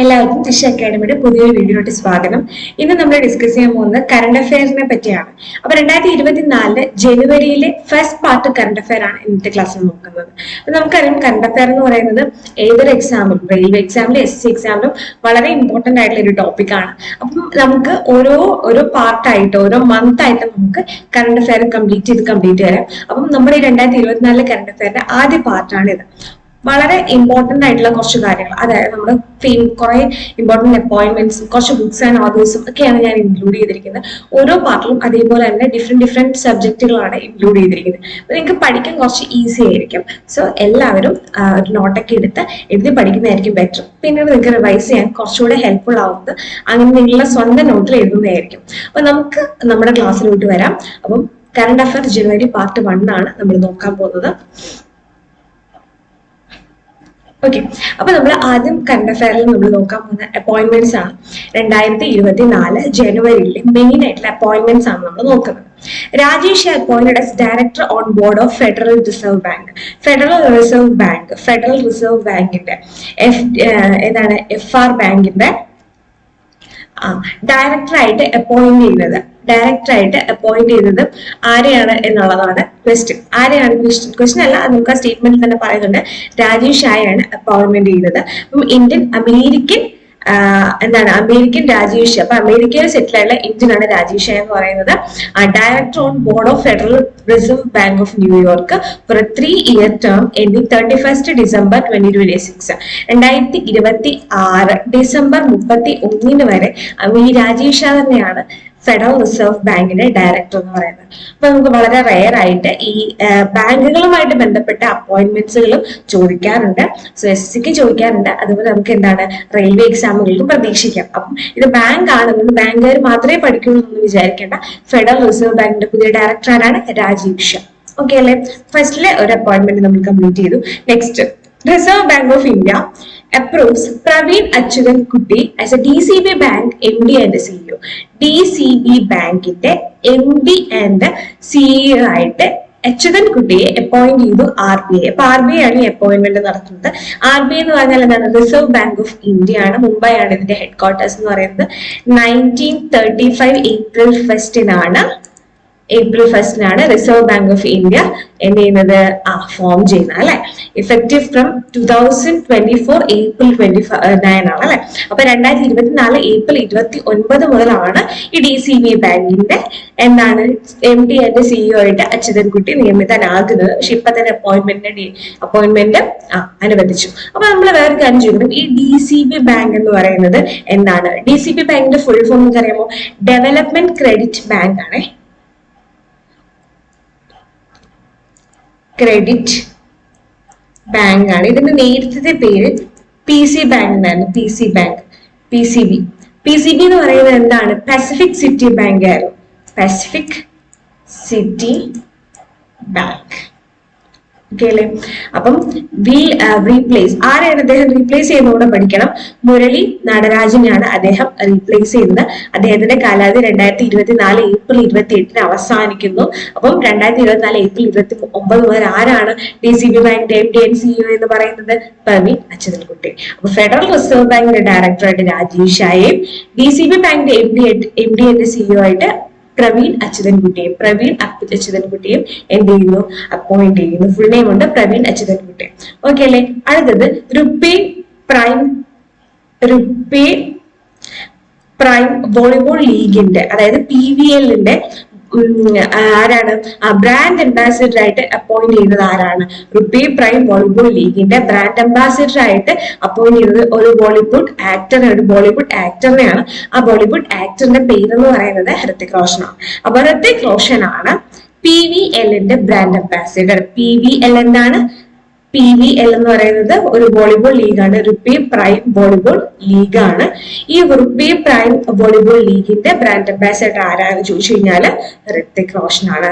എല്ലാവർക്കും ദിശ അക്കാഡമിയുടെ പുതിയൊരു വീഡിയോയിലോട്ട് സ്വാഗതം. ഇന്ന് നമ്മൾ ഡിസ്കസ് ചെയ്യാൻ പോകുന്നത് കറണ്ട് അഫയറിനെ പറ്റിയാണ്. അപ്പൊ 2024 ജനുവരിയിലെ ഫസ്റ്റ് പാർട്ട് കറണ്ട് അഫയർ ആണ് ഇന്നത്തെ ക്ലാസ്സിൽ നോക്കുന്നത്. അപ്പൊ നമുക്കറിയാം കറണ്ട് അഫയർ എന്ന് പറയുന്നത് ഏതൊരു എക്സാമിലും, റെയിൽവേ എക്സാമിലും SC എക്സാമിലും വളരെ ഇമ്പോർട്ടന്റ് ആയിട്ടുള്ള ഒരു ടോപ്പിക് ആണ്. അപ്പം നമുക്ക് ഓരോ പാർട്ടായിട്ട് ഓരോ മന്ത് ആയിട്ട് നമുക്ക് കറണ്ട് അഫയർ കംപ്ലീറ്റ് വരാം. അപ്പം നമ്മുടെ ഈ 2024 കറണ്ട് അഫയറിന്റെ ആദ്യ പാർട്ടാണ് ഇത്. വളരെ ഇമ്പോർട്ടന്റ് ആയിട്ടുള്ള കുറച്ച് കാര്യങ്ങൾ, അതായത് നമ്മുടെ കുറെ ഇമ്പോർട്ടന്റ് അപ്പോയിന്റ്മെന്റ്സും കുറച്ച് ബുക്സ് ആൻഡ് ഓതേഴ്സും ഒക്കെയാണ് ഞാൻ ഇൻക്ലൂഡ് ചെയ്തിരിക്കുന്നത്. ഓരോ പാർട്ടിലും അതേപോലെ തന്നെ ഡിഫറെന്റ് സബ്ജക്റ്റുകളാണ് ഇൻക്ലൂഡ് ചെയ്തിരിക്കുന്നത്. അപ്പൊ നിങ്ങൾക്ക് പഠിക്കാൻ കുറച്ച് ഈസി ആയിരിക്കും. സോ എല്ലാവരും ഒരു നോട്ടൊക്കെ എടുത്ത് എഴുതി പഠിക്കുന്നതായിരിക്കും ബെറ്റർ. പിന്നീട് നിങ്ങൾക്ക് റിവൈസ് ചെയ്യാൻ കുറച്ചുകൂടെ ഹെൽപ്ഫുൾ ആവുന്നത് അങ്ങനെ നിങ്ങളുടെ സ്വന്തം നോട്ടിൽ എഴുതുന്നതായിരിക്കും. അപ്പൊ നമുക്ക് നമ്മുടെ ക്ലാസ്സിലോട്ട് വരാം. അപ്പം കറണ്ട് അഫയർ ജനുവരി പാർട്ട് 1 ആണ് നമ്മൾ നോക്കാൻ പോകുന്നത്. ഓക്കെ, അപ്പൊ നമ്മൾ ആദ്യം കറണ്ട് അഫയറിൽ നമ്മൾ നോക്കാൻ പോകുന്ന അപ്പോയിന്റ്മെന്റ്സ് ആണ്. 2024 ജനുവരിയിലെ മെയിൻ ആയിട്ടുള്ള അപ്പോയിന്റ്മെന്റ്സ് ആണ് നമ്മൾ നോക്കുന്നത്. Rajesh Shah appointed as director on board of Federal Reserve bank. Federal reserve ബാങ്കിന്റെ FR ബാങ്കിന്റെ ഡയറക്ടറായിട്ട് അപ്പോയിന്റ് ചെയ്തത് ആരെയാണ് എന്നുള്ളതാണ് ക്വസ്റ്റ്യൻ. ക്വസ്റ്റ്യൻ അല്ല, നമുക്ക് ആ സ്റ്റേറ്റ്മെന്റിൽ തന്നെ പറയുന്നുണ്ട്. രാജീവ് ഷായാണ് അപ്പോയിന്റ്മെന്റ് ചെയ്തത്. അപ്പം അമേരിക്കൻ രാജീവ് ഷാ. അപ്പൊ അമേരിക്കയിൽ സെറ്റിൽ ആയിട്ടുള്ള ഇന്ത്യൻ ആണ് രാജീവ് ഷാ എന്ന് പറയുന്നത്. Director on board of Federal Reserve Bank of New York for a 3-year term ending 31st December 2026. 2026 December 31 വരെ ഈ രാജീവ് ഷാ തന്നെയാണ് ഫെഡറൽ റിസർവ് ബാങ്കിന്റെ ഡയറക്ടർ എന്ന് പറയുന്നത്. അപ്പൊ നമുക്ക് വളരെ റെയർ ആയിട്ട് ഈ ബാങ്കുകളുമായിട്ട് ബന്ധപ്പെട്ട അപ്പോയിന്റ്മെന്റ്സുകളും ചോദിക്കാറുണ്ട്. സോ SCക്ക് ചോദിക്കാറുണ്ട്. അതുപോലെ നമുക്ക് റെയിൽവേ എക്സാമുകൾക്കും പ്രതീക്ഷിക്കാം. അപ്പം ഇത് ബാങ്ക് ആണെന്ന് ബാങ്കുകാർ മാത്രമേ പഠിക്കുള്ളൂ എന്ന് വിചാരിക്കേണ്ട. ഫെഡറൽ റിസർവ് ബാങ്കിന്റെ പുതിയ ഡയറക്ടർ ആരാണ്? രാജീവ് ഷാ. ഓക്കെ അല്ലെ? ഫസ്റ്റിലെ ഒരു അപ്പോയിന്റ്മെന്റ് നമ്മൾ കംപ്ലീറ്റ് ചെയ്തു. Next, reserve Bank of India approves Praveen Achudan Kutti as a DCB Bank MD and CEO. DCB ബാങ്കിന്റെ MD ആൻഡ് CEO ആയിട്ട് അച്യുതൻ കുട്ടിയെ അപ്പോയിന്റ് ചെയ്തു RBI. അപ്പൊ RBI ആണ് ഈ അപ്പോയിന്റ്മെന്റ് നടത്തുന്നത്. RBI എന്ന് പറഞ്ഞാൽ എന്താണ്? റിസർവ് ബാങ്ക് ഓഫ് ഇന്ത്യ ആണ്. മുംബൈ ആണ് ഇതിന്റെ ഹെഡ് ക്വാർട്ടേഴ്സ് എന്ന് പറയുന്നത്. 1935 April 1 reserve Bank of India എന്ത് ചെയ്യുന്നത്? ഫോം ചെയ്യുന്നത് അല്ലെ. ഇഫക്റ്റീവ് ഫ്രം 2024 April 29 ആണ് അല്ലെ. അപ്പൊ 2024 April 29 മുതലാണ് ഈ DCB ബാങ്കിന്റെ MD ആൻഡ് CEO ആയിട്ട് അച്യുതൻ കുട്ടി നിയമിതനാകുന്നത്. പക്ഷെ ഇപ്പൊ തന്നെ അപ്പോയിന്റ്മെന്റ് അനുവദിച്ചു. അപ്പൊ നമ്മൾ വേറെ കാര്യം ചോദിക്കണം, ഈ DCB ബാങ്ക് എന്ന് പറയുന്നത് എന്താണ്? DCB ബാങ്കിന്റെ ഫുൾ ഫോം എന്ന് അറിയാമോ? ഡെവലപ്മെന്റ് ക്രെഡിറ്റ് ബാങ്ക് ആണ്. ക്രെഡിറ്റ് ബാങ്ക് ആണ്. ഇതിന്റെ നേരത്തെ പേര് PC ബാങ്ക് എന്നായിരുന്നു. PCB എന്ന് പറയുന്നത് എന്താണ്? പസഫിക് സിറ്റി ബാങ്ക് ആയിരുന്നു. Pacific city bank. ഓക്കെ അല്ലേ? അപ്പം റീപ്ലേസ് ആരെയാണ് അദ്ദേഹം റീപ്ലേസ് ചെയ്യുന്നതോടെ പഠിക്കണം. മുരളി നടരാജനെയാണ് അദ്ദേഹം റീപ്ലേസ് ചെയ്യുന്നത്. അദ്ദേഹത്തിന്റെ കാലാവധി 2024 April 28 അവസാനിക്കുന്നു. അപ്പം 2024 April 29 മുതൽ ആരാണ് DCB ബാങ്കിന്റെ MD ആൻഡ് CEO എന്ന് പറയുന്നത്? പ്രവീൺ അച്യുതൻ കുട്ടി. അപ്പൊ ഫെഡറൽ റിസർവ് ബാങ്കിന്റെ ഡയറക്ടറായിട്ട് രാജീവ് ഷായെയും DCB ബാങ്കിന്റെ MD ആൻഡ് CEO ആയിട്ട് പ്രവീൺ അച്യുതൻ കുട്ടിയും എന്ത് ചെയ്യുന്നു? അപ്പോയിന്റ് ചെയ്യുന്നു. ഫുൾ നെയിം ഉണ്ട് പ്രവീൺ അച്യുതൻ കുട്ടി. ഓക്കെ അല്ലെ? അടുത്തത് റുപ്പേ പ്രൈം വോളിബോൾ ലീഗിന്റെ, അതായത് PVL-ന്റെ ആരാണ്? ബ്രാൻഡ് അംബാസിഡർ ആയിട്ട് അപ്പോയിന്റ് ചെയ്യുന്നത് ആരാണ്? റുപ്പേ പ്രൈം വോളിബോൾ ലീഗിന്റെ ബ്രാൻഡ് അംബാസിഡർ ആയിട്ട് അപ്പോയിന്റ് ചെയ്യുന്നത് ഒരു ബോളിവുഡ് ആക്ടറിനെയാണ്. ആ ബോളിവുഡ് ആക്ടറിന്റെ പേരെന്ന് പറയുന്നത് ഹൃതിക് റോഷനാണ്. അപ്പൊ ഹൃതിക് റോഷനാണ് PVL-ന്റെ ബ്രാൻഡ് അംബാസിഡർ. PVL എന്താണ്? PVL എന്ന് പറയുന്നത് ഒരു വോളിബോൾ ലീഗാണ്. റുപ്പേ പ്രൈം വോളിബോൾ ലീഗാണ്. ഈ റുപ്പേ പ്രൈം വോളിബോൾ ലീഗിന്റെ ബ്രാൻഡ് അംബാസിഡർ ആരാന്ന് ചോദിച്ചു കഴിഞ്ഞാൽ ഹൃതിക് റോഷനാണ്.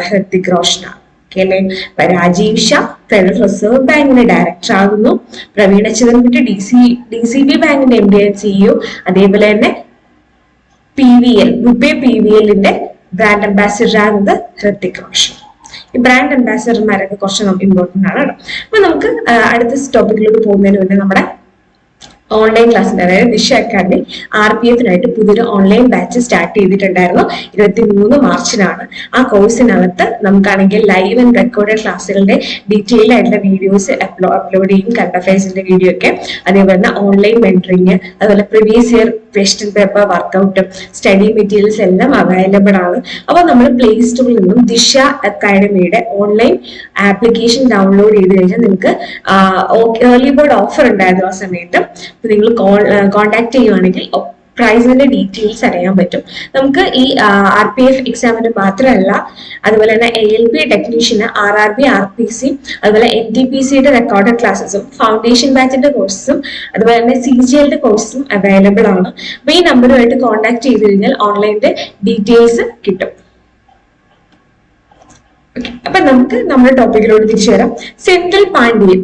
രാജീവ് ഷാ ഫെഡറൽ റിസർവ് ബാങ്കിന്റെ ഡയറക്ടർ ആകുന്നു. പ്രവീൺ അച്യുതൻ കുട്ടി DCB ബാങ്കിന്റെ MD ആൻഡ് CEO. അതേപോലെ തന്നെ റുപ്പേ PVL-ന്റെ ബ്രാൻഡ് അംബാസിഡർ ആകുന്നത് ഹൃതിക് റോഷൻ. ഈ ബ്രാൻഡ് അംബാസിഡർമാരൊക്കെ കുറച്ച് ഇമ്പോർട്ടന്റ് ആണ്. അപ്പൊ നമുക്ക് അടുത്ത ടോപ്പിക്കിലോട്ട് പോകുന്നതിന് മുന്നേ നമ്മുടെ ഓൺലൈൻ ക്ലാസ്സിന്റെ അതായത് ദിശ അക്കാദമി RPF പുതിയൊരു ഓൺലൈൻ ബാച്ച് സ്റ്റാർട്ട് ചെയ്തിട്ടുണ്ടായിരുന്നു. 23 മാർച്ചിനാണ്. ആ കോഴ്സിനകത്ത് നമുക്കാണെങ്കിൽ ലൈവ് ആൻഡ് റെക്കോർഡഡ് ക്ലാസ്സുകളുടെ ഡീറ്റെയിൽഡ് ആയിട്ടുള്ള വീഡിയോസ് അപ്ലോഡ് ചെയ്യും, കറണ്ട് അഫയേഴ്സിന്റെ വീഡിയോ ഒക്കെ, അതേപോലെ തന്നെ ഓൺലൈൻ മെന്ററിങ്, അതുപോലെ പ്രീവിയസ് ഇയർ ക്വസ്റ്റ്യൻ പേപ്പർ വർക്കൗട്ടും സ്റ്റഡി മെറ്റീരിയൽസ് എല്ലാം അവൈലബിൾ ആണ്. അപ്പോൾ നമ്മൾ പ്ലേ സ്റ്റോറിൽ നിന്നും ദിശ അക്കാഡമിയുടെ ഓൺലൈൻ ആപ്ലിക്കേഷൻ ഡൗൺലോഡ് ചെയ്ത് കഴിഞ്ഞാൽ നിങ്ങൾക്ക് ഏർലി ബേർഡ് ഓഫർ ഉണ്ടായിരുന്നു ആ സമയത്ത്. നിങ്ങൾ കോൺടാക്ട് ചെയ്യുവാണെങ്കിൽ പ്രൈസിന്റെ ഡീറ്റെയിൽസ് അറിയാൻ പറ്റും. നമുക്ക് ഈ RPF എക്സാമിന് മാത്രമല്ല, അതുപോലെ തന്നെ ALP ടെക്നീഷ്യന്, RRB RPC, അതുപോലെ NTPCയുടെ റെക്കോർഡഡ് ക്ലാസ്സസും ഫൗണ്ടേഷൻ ബാച്ചിന്റെ കോഴ്സും അതുപോലെ തന്നെ CGLന്റെ കോഴ്സും അവൈലബിൾ ആണ്. അപ്പൊ ഈ നമ്പറുമായിട്ട് കോൺടാക്ട് ചെയ്ത് കഴിഞ്ഞാൽ ഓൺലൈനിന്റെ ഡീറ്റെയിൽസ് കിട്ടും. അപ്പൊ നമുക്ക് നമ്മുടെ ടോപ്പിക്കിലോട്ട് തിരിച്ചു വരാം. Senthil Pandian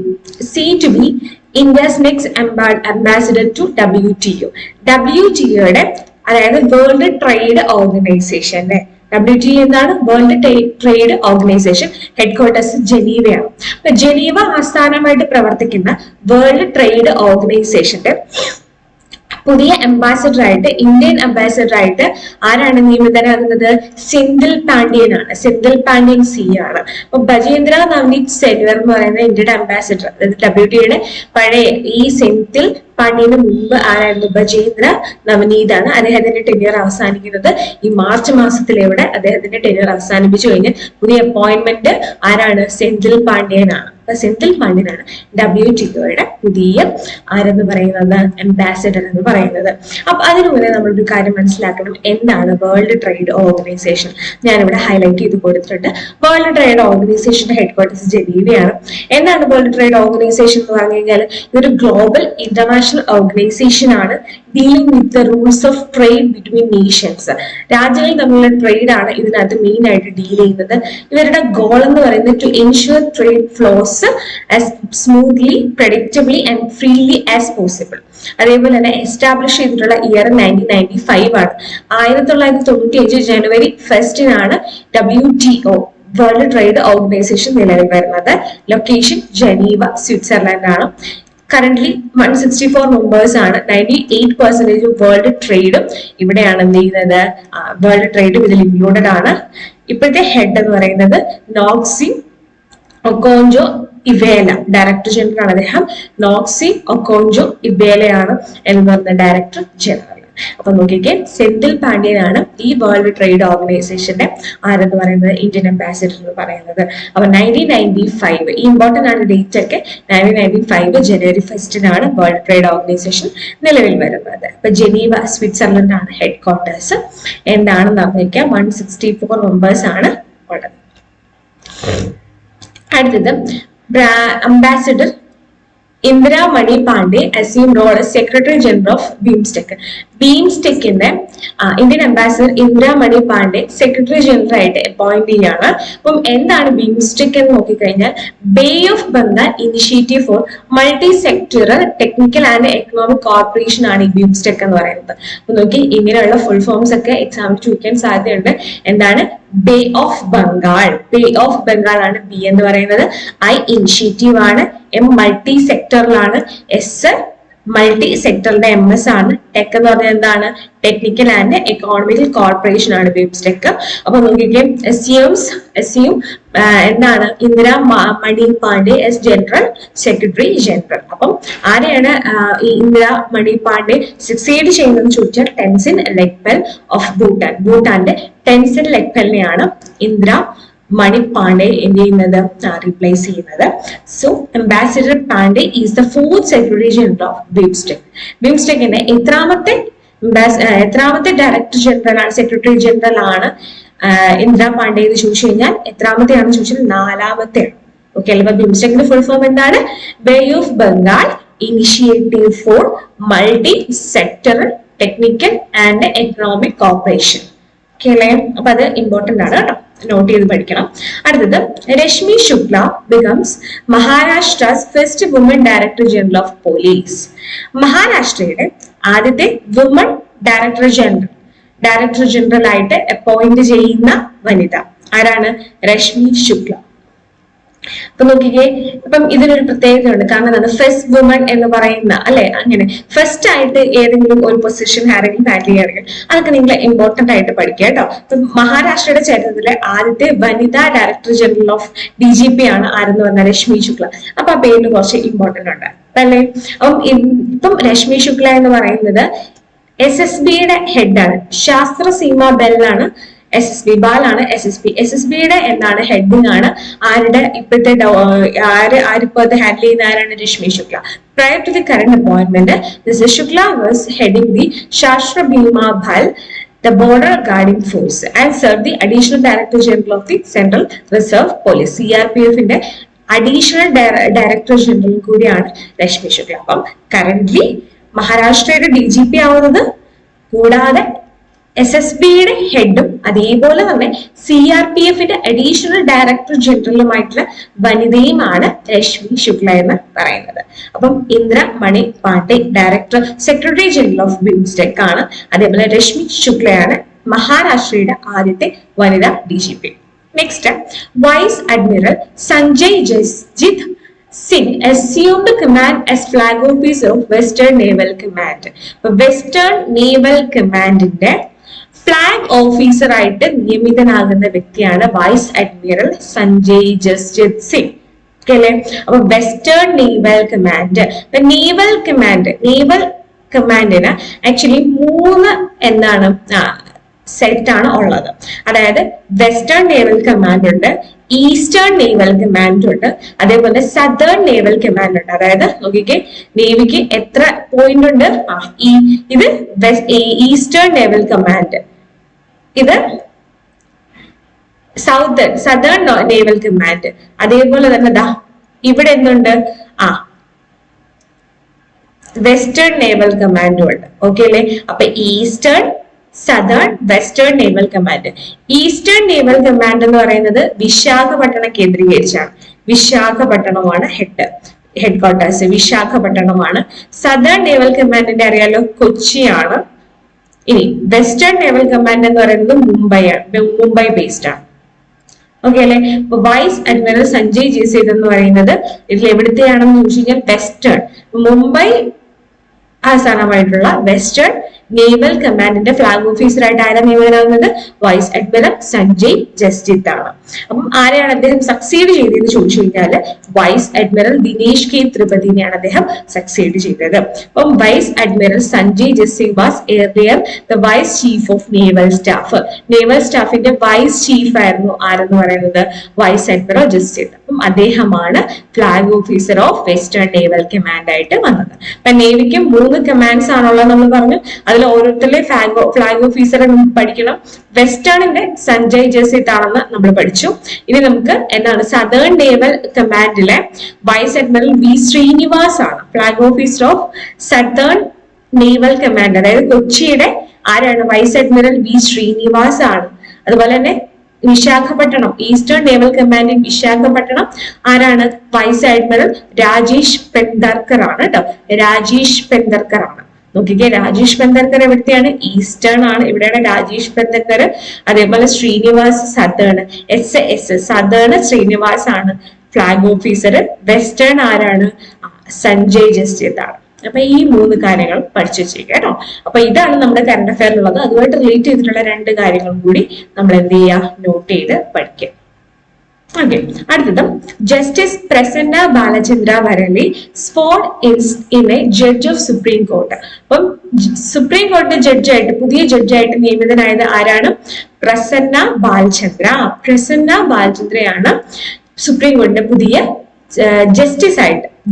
C2B India's next ambassador to WTO. WTOയുടെ അതായത് വേൾഡ് ട്രേഡ് ഓർഗനൈസേഷന്റെ WTO എന്താണ്? വേൾഡ് ട്രേഡ് ഓർഗനൈസേഷൻ ഹെഡ്ക്വാർട്ടേഴ്സ് ജനീവയാണ്. അപ്പൊ ജനീവ ആസ്ഥാനമായിട്ട് പ്രവർത്തിക്കുന്ന വേൾഡ് ട്രേഡ് ഓർഗനൈസേഷന്റെ പുതിയ അംബാസഡർ ആയിട്ട്, ഇന്ത്യൻ അംബാസഡർ ആയിട്ട് ആരാണ് നിയമിതനാകുന്നത്? സെന്തിൽ പാണ്ഡ്യൻ ആണ്. സെന്തിൽ പാണ്ഡ്യൻ C ആണ്. അപ്പൊ ബജേന്ദ്ര നവനീത് സെൻവർ എന്ന് പറയുന്ന ഇന്ത്യയുടെ അംബാസഡർ, അതായത് WTOയുടെ പഴയ ഈ സെന്തിൽ പാണ്ഡ്യന് മുമ്പ് ആരായിരുന്നു? ബജേന്ദ്ര നവനീത് ആണ്. അദ്ദേഹത്തിന്റെ ടെന്യൂർ അവസാനിക്കുന്നത് ഈ മാർച്ച് മാസത്തിലെവിടെ അദ്ദേഹത്തിന്റെ ടെന്യൂർ അവസാനിപ്പിച്ചു കഴിഞ്ഞാൽ പുതിയ അപ്പോയിന്റ്മെന്റ് ആരാണ്? സെന്തിൽ പാണ്ഡ്യനാണ്. അപ്പൊ സെന്തിൽ പാണ്ഡ്യനാണ് WTOയുടെ പുതിയ ആരെന്ന് പറയുന്നത്? അംബാസഡർ എന്ന് പറയുന്നത്. അപ്പൊ അതിനു മുന്നേ നമ്മളൊരു കാര്യം മനസ്സിലാക്കണം, എന്താണ് വേൾഡ് ട്രേഡ് ഓർഗനൈസേഷൻ? ഞാനിവിടെ ഹൈലൈറ്റ് ചെയ്ത് കൊടുത്തിട്ടുണ്ട്. വേൾഡ് ട്രേഡ് ഓർഗനൈസേഷന്റെ ഹെഡ്ക്വാർട്ടേഴ്സ് ജനീവയാണ്. എന്താണ് വേൾഡ് ട്രേഡ് ഓർഗനൈസേഷൻ എന്ന് പറഞ്ഞു കഴിഞ്ഞാൽ ഇതൊരു ഗ്ലോബൽ ഇന്റർനാഷണൽ ഓർഗനൈസേഷൻ ആണ്, dealing with the rules of trade between Nations. രാജ്യങ്ങൾ തമ്മിലുള്ള ട്രേഡ് ആണ് ഇതിനകത്ത് മെയിൻ ആയിട്ട് ഡീൽ ചെയ്യുന്നത്. ഇവരുടെ ഗോൾ എന്ന് പറയുന്നത് to ensure trade flows as smoothly, predictably and freely as possible. അതേപോലെ തന്നെ എസ്റ്റാബ്ലിഷ് ചെയ്തിട്ടുള്ള ഇയർ 1995 ആണ്. 1995 ജനുവരി 1 WTO വേൾഡ് ട്രേഡ് ഓർഗനൈസേഷൻ നിലവിൽ വരുന്നത്. ലൊക്കേഷൻ ജനീവ, സ്വിറ്റ്സർലൻഡ് ആണ്. കറന്റ്ലി 164 മെമ്പേഴ്സ് ആണ്. 98% വേൾഡ് ട്രേഡും ഇവിടെയാണ് എന്ത് ചെയ്യുന്നത്? വേൾഡ് ട്രേഡും ഇതിൽ ഇൻക്ലൂഡഡ് ആണ്. ഇപ്പോഴത്തെ ഹെഡ് എന്ന് പറയുന്നത് നോക്സി ഒക്കോഞ്ചോ ഇവേല, ഡയറക്ടർ ജനറൽ ആണ് അദ്ദേഹം. നോക്സി ഒക്കോഞ്ചോ ഇവേലയാണ് എന്ന് പറഞ്ഞ ഡയറക്ടർ ജനറൽ. അപ്പൊ നോക്കിക്കേ, സെന്തിൽ പാണ്ഡ്യനാണ് ഈ വേൾഡ് ട്രേഡ് ഓർഗനൈസേഷന്റെ ആരെന്ന് പറയുന്നത്? ഇന്ത്യൻ അംബാസിഡർ എന്ന് പറയുന്നത്. അപ്പൊ 1995 ഈ ഇമ്പോർട്ടന്റ് ആണ് ഡേറ്റ് ഒക്കെ. 1995 ജനുവരി 1 വേൾഡ് ട്രേഡ് ഓർഗനൈസേഷൻ നിലവിൽ വരുന്നത്. അപ്പൊ ജനീവ, സ്വിറ്റ്സർലൻഡ് ആണ് ഹെഡ് ക്വാർട്ടേഴ്സ്. എന്താണെന്ന് അറിയിക്കാം, 164 മെമ്പേഴ്സ് ആണ് ഉള്ളത്. അടുത്തത് ambassador Indira Mani Pandey assumed role as Secretary General of BIMSTEC. BIMSTECിന്റെ Indian ambassador Indira Mani Pandey secretary general ആയിട്ട് അപ്പോയിന്റ് ചെയ്യാണ്. അപ്പം എന്താണ് BIMSTEC എന്ന് നോക്കിക്കഴിഞ്ഞാൽ bay of Bengal initiative for multi sectoral technical and economic corporation ആണ് ഈ BIMSTEC എന്ന് പറയുന്നത്. അപ്പൊ നോക്കി, ഇങ്ങനെയുള്ള ഫുൾ ഫോംസ് ഒക്കെ എക്സാമിൽ ചോദിക്കാൻ സാധ്യതയുണ്ട്. എന്താണ്? Bay of Bengal. Bay of Bengal ആണ് ബി എന്ന് പറയുന്നത്. I ഇനിഷ്യേറ്റീവ് ആണ്. M മൾട്ടി സെക്ടറിലാണ്. S മൾട്ടി സെക്ടറിന്റെ MS ആണ്. ടെക് എന്ന് പറഞ്ഞാൽ എന്താണ്? ടെക്നിക്കൽ ആൻഡ് എക്കണോമിക്കൽ കോർപ്പറേഷൻ ആണ് BIMSTEC. അപ്പൊ നോക്കിക്കേ, assume എന്താണ്? Indira Mani Pandey as general secretary general. അപ്പം ആരെയാണ് ഈ ഇന്ദിര മണി പാണ്ഡെ സക്സീഡ് ചെയ്യുന്നതെന്ന് ചോദിച്ചാൽ ടെൻസിൻ ലെഗ്പെൽ ഓഫ് ഭൂട്ടാൻ. ഭൂട്ടാന്റെ ടെൻസിൻ ലെഗ്പെലിനെയാണ് ഇന്ദിര മണി പാണ്ഡെ എന്ത് ചെയ്യുന്നത്? റീപ്ലേസ് ചെയ്യുന്നത്. So ambassador Pande is the 4th secretary general of BIMSTEC. BIMSTECിന്റെ എത്രാമത്തെ ഡയറക്ടർ ജനറൽ ആണ്, സെക്രട്ടറി ജനറൽ ആണ് ഇന്ദിര പാണ്ഡെ എന്ന് ചോദിച്ചു കഴിഞ്ഞാൽ എത്രാമത്തെയാണെന്ന് ചോദിച്ചാൽ 4ാമത്തെയാണ്. ഓക്കെ അല്ലെ? BIMSTECിന്റെ ഫുൾ ഫോം എന്താണ്? Bay of Bengal initiative for multi sectoral technical and economic corporation. Okay അല്ലേ? അപ്പൊ അത് ഇമ്പോർട്ടന്റ് ആണ് കേട്ടോ, നോട്ട് ചെയ്ത് പഠിക്കണം. അടുത്തത് Rashmi Shukla becomes Maharashtra's first woman director general of police. മഹാരാഷ്ട്രയുടെ ആദ്യത്തെ വുമൺ ഡയറക്ടർ ജനറൽ ആയിട്ട് അപ്പോയിന്റ് ചെയ്യുന്ന വനിത ആരാണ്? രശ്മി ശുക്ല. അപ്പൊ നോക്കിക്കേ, ഇപ്പം ഇതിനൊരു പ്രത്യേകത ഉണ്ട്. കാരണം എന്താണ്, ഫസ്റ്റ് വുമൺ എന്ന് പറയുന്ന അല്ലെ, അങ്ങനെ ഫസ്റ്റ് ആയിട്ട് ഏതെങ്കിലും ഒരു പൊസിഷൻ ആരെങ്കിലും ഹാൻഡിൽ ചെയ്യുകയാണെങ്കിൽ അതൊക്കെ നിങ്ങൾ ഇമ്പോർട്ടന്റ് ആയിട്ട് പഠിക്കുക കേട്ടോ. ഇപ്പം മഹാരാഷ്ട്രയുടെ ചരിത്രത്തിലെ ആദ്യത്തെ വനിതാ ഡയറക്ടർ ജനറൽ ഓഫ് DGP ആണ് ആരെന്ന് പറഞ്ഞാൽ രശ്മി ശുക്ല. അപ്പൊ ആ പേരിന് കുറച്ച് ഇമ്പോർട്ടന്റ് ഉണ്ട് അല്ലേ. അപ്പം ഇപ്പം രശ്മി ശുക്ല എന്ന് പറയുന്നത് SSBയുടെ ഹെഡാണ്. ശാസ്ത്ര സീമ ബെല്ലാണ് SSB, ബാലാണ് SSBയുടെ എന്താണ് ഹെഡിങ് ആണ്. ആരുടെ ഇപ്പോഴത്തെ ആരിപ്പോ അത് ഹാൻഡിൽ ചെയ്യുന്ന ആരാണ്? Rashmi Shukla. Prior to the current appointment, Mrs. Shukla was heading the Shastra Bhima Bhal, the border guarding force, and served the additional director general of the Central Reserve Police, CRPF-ന്റെ additional director general കൂടിയാണ് രശ്മി ശുക്ല. അപ്പം currently മഹാരാഷ്ട്രയുടെ DGP ആവുന്നത്, കൂടാതെ SSBയുടെ ഹെഡും അതേപോലെ തന്നെ CRPF-ന്റെ additional director ജനറലുമായിട്ടുള്ള വനിതയുമാണ് രശ്മി ശുക്ല എന്ന് പറയുന്നത്. അപ്പം Indra Mani Pandey director secretary general of BIMSTEC ആണ്. അതേപോലെ രശ്മി ശുക്ലയാണ് മഹാരാഷ്ട്രയുടെ ആദ്യത്തെ വനിതാ DGP. Next, vice admiral Sanjay Jasjit Singh assumed command as flag officer of Western Naval Command. Western naval കമാൻഡിന്റെ ഫ്ലാഗ് ഓഫീസർ ആയിട്ട് നിയമിതനാകുന്ന വ്യക്തിയാണ് വൈസ് അഡ്മിറൽ സഞ്ജയ് ജസ്ജിത് സിംഗ്. അല്ലേ, അപ്പൊ വെസ്റ്റേൺ നേവൽ കമാൻഡ്. നേവൽ കമാൻഡിന് ആക്ച്വലി 3 എന്താണ് സെറ്റ് ആണ് ഉള്ളത്. അതായത് വെസ്റ്റേൺ നേവൽ കമാൻഡ് ഉണ്ട്, ഈസ്റ്റേൺ നേവൽ കമാൻഡ് ഉണ്ട്, അതേപോലെ സദേൺ നേവൽ കമാൻഡ് ഉണ്ട്. അതായത് നോക്കിക്കേ, നേവിക്ക് എത്ര പോയിന്റ് ഉണ്ട്? ഇത് ഈസ്റ്റേൺ നേവൽ കമാൻഡ്, ഇത് സദേൺ നേവൽ കമാൻഡ്. അതേപോലെ തന്നെ ദാ ഇവിടെ എന്തുണ്ട്? വെസ്റ്റേൺ നേവൽ കമാൻഡും ഉണ്ട്. ഓക്കെ അല്ലേ? അപ്പൊ eastern, southern, western naval command. Eastern naval command എന്ന് പറയുന്നത് വിശാഖപട്ടണം കേന്ദ്രീകരിച്ചാണ്. വിശാഖപട്ടണമാണ് ഹെഡ് ക്വാർട്ടേഴ്സ്, വിശാഖപട്ടണമാണ്. സദേൺ നേവൽ കമാൻഡിന്റെ അറിയാലോ, കൊച്ചിയാണ്. ഇനി വെസ്റ്റേൺ നേവൽ കമാൻഡ് എന്ന് പറയുന്നത് മുംബൈ ബേസ്ഡ് ആണ്. ഓക്കെ അല്ലെ? വൈസ് അഡ്മിറൽ സഞ്ജയ് ജസ്ജിത് എന്ന് പറയുന്നത് ഇതിൽ എവിടുത്തെയാണെന്ന് ചോദിച്ചു കഴിഞ്ഞാൽ വെസ്റ്റേൺ, മുംബൈ ആസ്ഥാനമായിട്ടുള്ള വെസ്റ്റേൺ നേവൽ കമാൻഡിന്റെ ഫ്ലാഗ് ഓഫീസറായിട്ട് ആരാ നിയമിതനാകുന്നത്? വൈസ് അഡ്മിറൽ സഞ്ജയ് ജസ്ജിത് ആണ്. അപ്പം ആരെയാണ് അദ്ദേഹം സക്സീഡ് ചെയ്തതെന്ന് ചോദിച്ചു കഴിഞ്ഞാല് വൈസ് അഡ്മിറൽ ദിനേശ് കെ ത്രിപതിനെയാണ് അദ്ദേഹം സക്സീഡ് ചെയ്തത്. അപ്പം vice admiral Sanjay Jasjit was earlier the vice chief of naval staff. Naval സ്റ്റാഫിന്റെ വൈസ് ചീഫ് ആയിരുന്നു ആരെന്ന് പറയുന്നത്? Vice admiral Jasjit. അപ്പം അദ്ദേഹമാണ് flag officer of western naval command ആയിട്ട് വന്നത്. അപ്പൊ നേവിക്ക് 3 കമാൻഡ്സ് ആണുള്ളത് നമ്മൾ പറഞ്ഞു. അതിൽ ഓരോരുത്തരുടെ ഫ്ലാഗ് ഓഫീസറെ നമുക്ക് പഠിക്കണം. വെസ്റ്റേണിന്റെ സഞ്ജയ് ജസ്ജിത് ആണെന്ന് നമ്മൾ പഠിച്ചു. ഇനി നമുക്ക് എന്താണ് സദേൺ നേവൽ കമാൻഡിലെ വൈസ് അഡ്മിറൽ V. ശ്രീനിവാസ് ആണ് flag officer of southern naval command. അതായത് കൊച്ചിയുടെ ആരാണ്? Vice admiral V. ശ്രീനിവാസ് ആണ്. അതുപോലെ തന്നെ വിശാഖപട്ടണം, ഈസ്റ്റേൺ നേവൽ കമാൻഡിൽ വിശാഖപട്ടണം ആരാണ്? വൈസ് അഡ്മിറൽ രാജേഷ് പെന്ദർക്കർ ആണ് കേട്ടോ. രാജേഷ് പെന്ദർക്കർ ആണ്. നോക്കിക്കേ, രാജേഷ് പെന്ദർക്കർ എവിടത്തെയാണ്? ഈസ്റ്റേൺ ആണ്. ഇവിടെയാണ് രാജേഷ് പെന്ദർക്കർ. അതേപോലെ ശ്രീനിവാസ് സദേൺ, സദേൺ ശ്രീനിവാസ് ആണ് ഫ്ലാഗ് ഓഫീസർ. വെസ്റ്റേൺ ആരാണ്? സഞ്ജയ് ജസ്ജിത് ആണ്. അപ്പൊ ഈ 3 കാര്യങ്ങൾ പഠിച്ചു വെച്ചേക്കാം കേട്ടോ. അപ്പൊ ഇതാണ് നമ്മുടെ കറണ്ട് അഫയറിലുള്ളത്. അതുമായിട്ട് റിലേറ്റ് ചെയ്തിട്ടുള്ള 2 കാര്യങ്ങളും കൂടി നമ്മൾ എന്ത് ചെയ്യുക? നോട്ട് ചെയ്ത് പഠിക്കുക. ഓക്കെ, അടുത്തത് justice Prasanna Balachandra Varale sworn in a judge of supreme court. അപ്പം സുപ്രീം കോടതി ജഡ്ജായിട്ട്, പുതിയ ജഡ്ജായിട്ട് നിയമിതനായത് ആരാണ്? പ്രസന്ന ബാലചന്ദ്ര. പ്രസന്ന ബാലചന്ദ്രയാണ് സുപ്രീം കോടതിയുടെ പുതിയ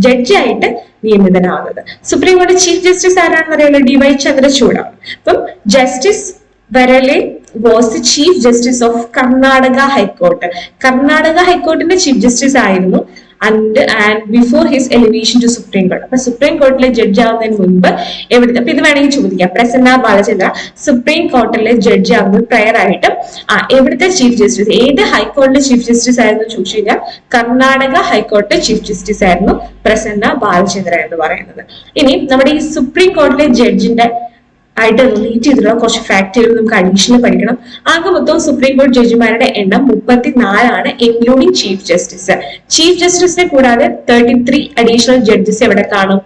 ജഡ്ജായിട്ട് നിയമിതനാവുന്നത്. സുപ്രീം കോടതി ചീഫ് ജസ്റ്റിസ് ആരാണെന്ന് അറിയാലോ? DY ചന്ദ്രചൂഡാണ്. അപ്പം justice Varale was the chief justice of Karnataka high court. Karnataka ഹൈക്കോർട്ടിന്റെ ചീഫ് ജസ്റ്റിസ് ആയിരുന്നു and before his elevation to supreme court. അപ്പൊ സുപ്രീം കോർട്ടിലെ ജഡ്ജ് ആവുന്നതിന് മുൻപ് എവിടുത്തെ, അപ്പൊ ഇത് വേണമെങ്കിൽ ചോദിക്കാം, പ്രസന്ന ബാലചന്ദ്ര സുപ്രീം കോർട്ടിലെ ജഡ്ജ് ആവുന്നത് പ്രയർ ആയിട്ട് എവിടുത്തെ ചീഫ് ജസ്റ്റിസ്, ഏത് ഹൈക്കോടതിയിലെ ചീഫ് ജസ്റ്റിസ് ആയിരുന്നു ചോദിച്ചു കഴിഞ്ഞാൽ കർണാടക ഹൈക്കോടതിയിലെ ചീഫ് ജസ്റ്റിസ് ആയിരുന്നു പ്രസന്ന ബാലചന്ദ്ര എന്ന് പറയുന്നത്. ഇനി നമ്മുടെ ഈ സുപ്രീം കോർട്ടിലെ ജഡ്ജിന്റെ ആയിട്ട് റിലേറ്റ് ചെയ്തിട്ടുള്ള കുറച്ച് ഫാക്ടുകൾ നമുക്ക് അഡീഷണൽ പഠിക്കണം. ആകെ മൊത്തം സുപ്രീം കോടതി ജഡ്ജിമാരുടെ എണ്ണം 34 ഇൻക്ലൂഡിംഗ് ചീഫ് ജസ്റ്റിസ്. ചീഫ് ജസ്റ്റിസിനെ കൂടാതെ 33 അഡീഷണൽ ജഡ്ജസ് എവിടെ കാണും?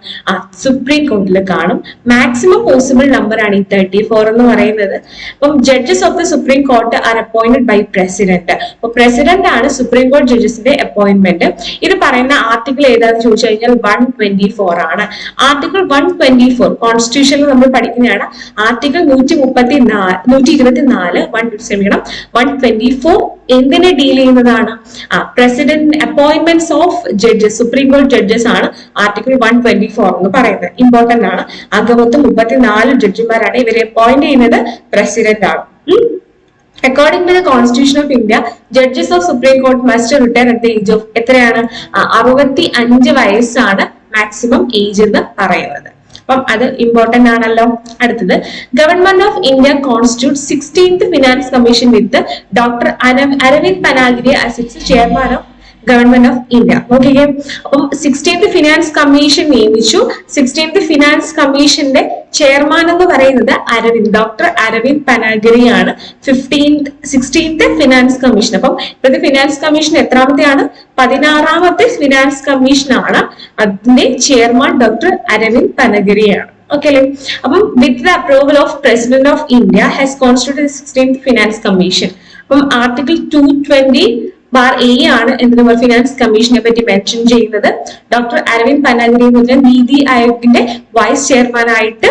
സുപ്രീം കോടതിയിൽ കാണും. മാക്സിമം പോസിബിൾ നമ്പർ ആണ് ഈ 34 എന്ന് പറയുന്നത്. അപ്പം judges of the supreme court are appointed by president. അപ്പൊ പ്രസിഡന്റ് ആണ് സുപ്രീം കോടതി ജഡ്ജസിന്റെ അപ്പോയിന്റ്മെന്റ്. ഇത് പറയുന്ന ആർട്ടിക്കിൾ ഏതാന്ന് ചോദിച്ചു കഴിഞ്ഞാൽ 124 ആണ്. ആർട്ടിക്കിൾ 124 കോൺസ്റ്റിറ്റ്യൂഷനിൽ നമ്മൾ പഠിക്കുന്നതാണ്. ആർട്ടിക്കിൾ 124 എന്തിനെ ഡീൽ ചെയ്യുന്നതാണ്? President appointments of judges, supreme കോടതി ജഡ്ജസ് ആണ് ആർട്ടിക്കിൾ 124 എന്ന് പറയുന്നത്. ഇമ്പോർട്ടന്റ് ആണ്. ആകെ മൊത്തം 34 ജഡ്ജിമാരാണ്. ഇവരെ അപ്പോയിന്റ് ചെയ്യുന്നത് പ്രസിഡന്റ് ആണ്. According to the Constitution of India, judges of Supreme Court must retire at the age of എത്രയാണ്? 65 വയസ്സാണ് മാക്സിമം ഏജ് എന്ന് പറയുന്നത്. അപ്പം അത് ഇമ്പോർട്ടന്റ് ആണല്ലോ. അടുത്തത്, government of India constitute 16th finance commission with doctor Arvind Panagariya as its chairman of government of India. നോക്കിക്കേ, അപ്പം 16th ഫിനാൻസ് കമ്മീഷൻ നിയമിച്ചു. 16th ഫിനാൻസ് കമ്മീഷന്റെ ചെയർമാൻ എന്ന് പറയുന്നത് ഡോക്ടർ അരവിന്ദ് പനാഗിരി ആണ്. 16th finance commission. അപ്പം ഇപ്പോഴത്തെ ഫിനാൻസ് കമ്മീഷൻ എത്രാമത്തെയാണ്? 16ാമത്തെ ഫിനാൻസ് കമ്മീഷൻ ആണ്. അതിന്റെ ചെയർമാൻ ഡോക്ടർ അരവിന്ദ് പനാഗിരിയാണ്. ഓക്കെ അല്ലേ? അപ്പം with the approval of president of India has constituted 16th finance commission. അപ്പം ആർട്ടിക്കിൾ 220(a) ആണ് എന്തിനു ഫിനാൻസ് കമ്മീഷനെ പറ്റി മെൻഷൻ ചെയ്യുന്നത്. ഡോക്ടർ അരവിന്ദ് പനാഗിരി എന്ന് പറഞ്ഞാൽ നീതി ആയോഗിന്റെ വൈസ് ചെയർമാൻ ആയിട്ട്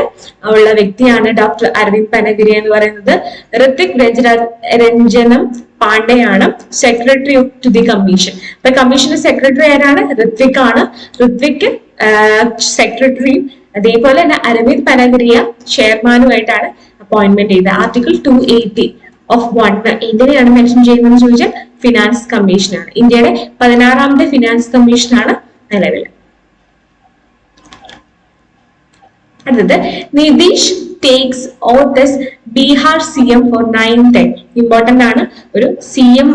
ഉള്ള വ്യക്തിയാണ് ഡോക്ടർ അരവിന്ദ് പനാഗിരി എന്ന് പറയുന്നത്. ഋത്വിക് രഞ്ജനം പാണ്ഡെയാണ് സെക്രട്ടറി ടു ദി കമ്മീഷൻ. അപ്പൊ കമ്മീഷന്റെ സെക്രട്ടറി ആരാണ്? ഋത്വിക് ആണ്. ഋത്വിക് സെക്രട്ടറിയും അതേപോലെ തന്നെ അരവിന്ദ് പനാഗിരിയ ചെയർമാനുമായിട്ടാണ് അപ്പോയിന്റ്മെന്റ് ചെയ്തത്. ആർട്ടിക്കിൾ 280 of 1 എന്തിനെയാണ് മെൻഷൻ ചെയ്യുന്നത് ചോദിച്ചാൽ ഫിനാൻസ് കമ്മീഷനാണ്. ഇന്ത്യയുടെ 16ാമത്തെ ഫിനാൻസ് കമ്മീഷനാണ് നിലവിൽ. അടുത്തത്, Nitish takes oath as Bihar CM for 9th time. Important ആണ്. ഒരു CM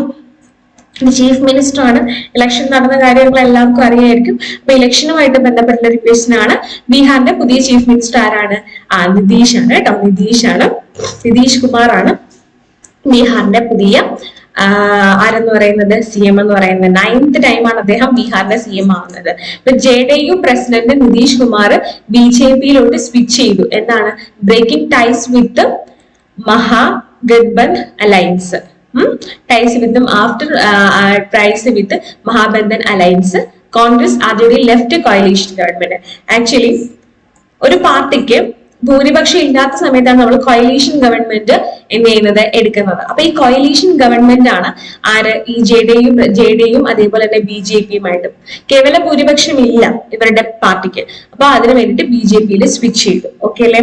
ചീഫ് മിനിസ്റ്റർ ആണ്. ഇലക്ഷൻ നടന്ന കാര്യങ്ങൾ എല്ലാവർക്കും അറിയായിരിക്കും. അപ്പൊ ഇലക്ഷനുമായിട്ട് ബന്ധപ്പെട്ടുള്ള ഒരു ക്വസ്റ്റ്യൻ ആണ്. ബീഹാറിന്റെ പുതിയ ചീഫ് മിനിസ്റ്റർ ആരാണ്? നിതീഷ് ആണ് കേട്ടോ. നിതീഷ് കുമാർ ആണ് ബീഹാറിന്റെ പുതിയ ആരെന്ന് പറയുന്നത് CM എന്ന് പറയുന്നത്. 9th ടൈമാണ് അദ്ദേഹം ബീഹാറിന്റെ CM ആവുന്നത്. ഇപ്പൊ JDU പ്രസിഡന്റ് നിതീഷ് കുമാർ BJPയിലോട്ട് സ്വിച്ച് ചെയ്തു. എന്താണ്? Breaking ties with Mahagathbandhan alliance. Ties with after ties with Mahabandhan alliance, Congress ആദ്യമായി ലെഫ്റ്റ് കോയലീഷൻ ഗവൺമെന്റ്. ആക്ച്വലി ഒരു പാർട്ടിക്ക് ഭൂരിപക്ഷം ഇല്ലാത്ത സമയത്താണ് നമ്മൾ കോയലീഷൻ ഗവൺമെന്റ് എന്ത് ചെയ്യുന്നത് എടുക്കുന്നത്. ഈ കോയലീഷൻ ഗവൺമെന്റ് ആണ് ആര്? ഈ ജെഡിയും അതേപോലെ തന്നെ BJPയുമായിട്ടും. കേവല ഭൂരിപക്ഷം ഇല്ല ഇവരുടെ പാർട്ടിക്ക്. അതിനു വേണ്ടിയിട്ട് BJPയിൽ സ്വിച്ച് ചെയ്തു. ഓക്കെ അല്ലെ?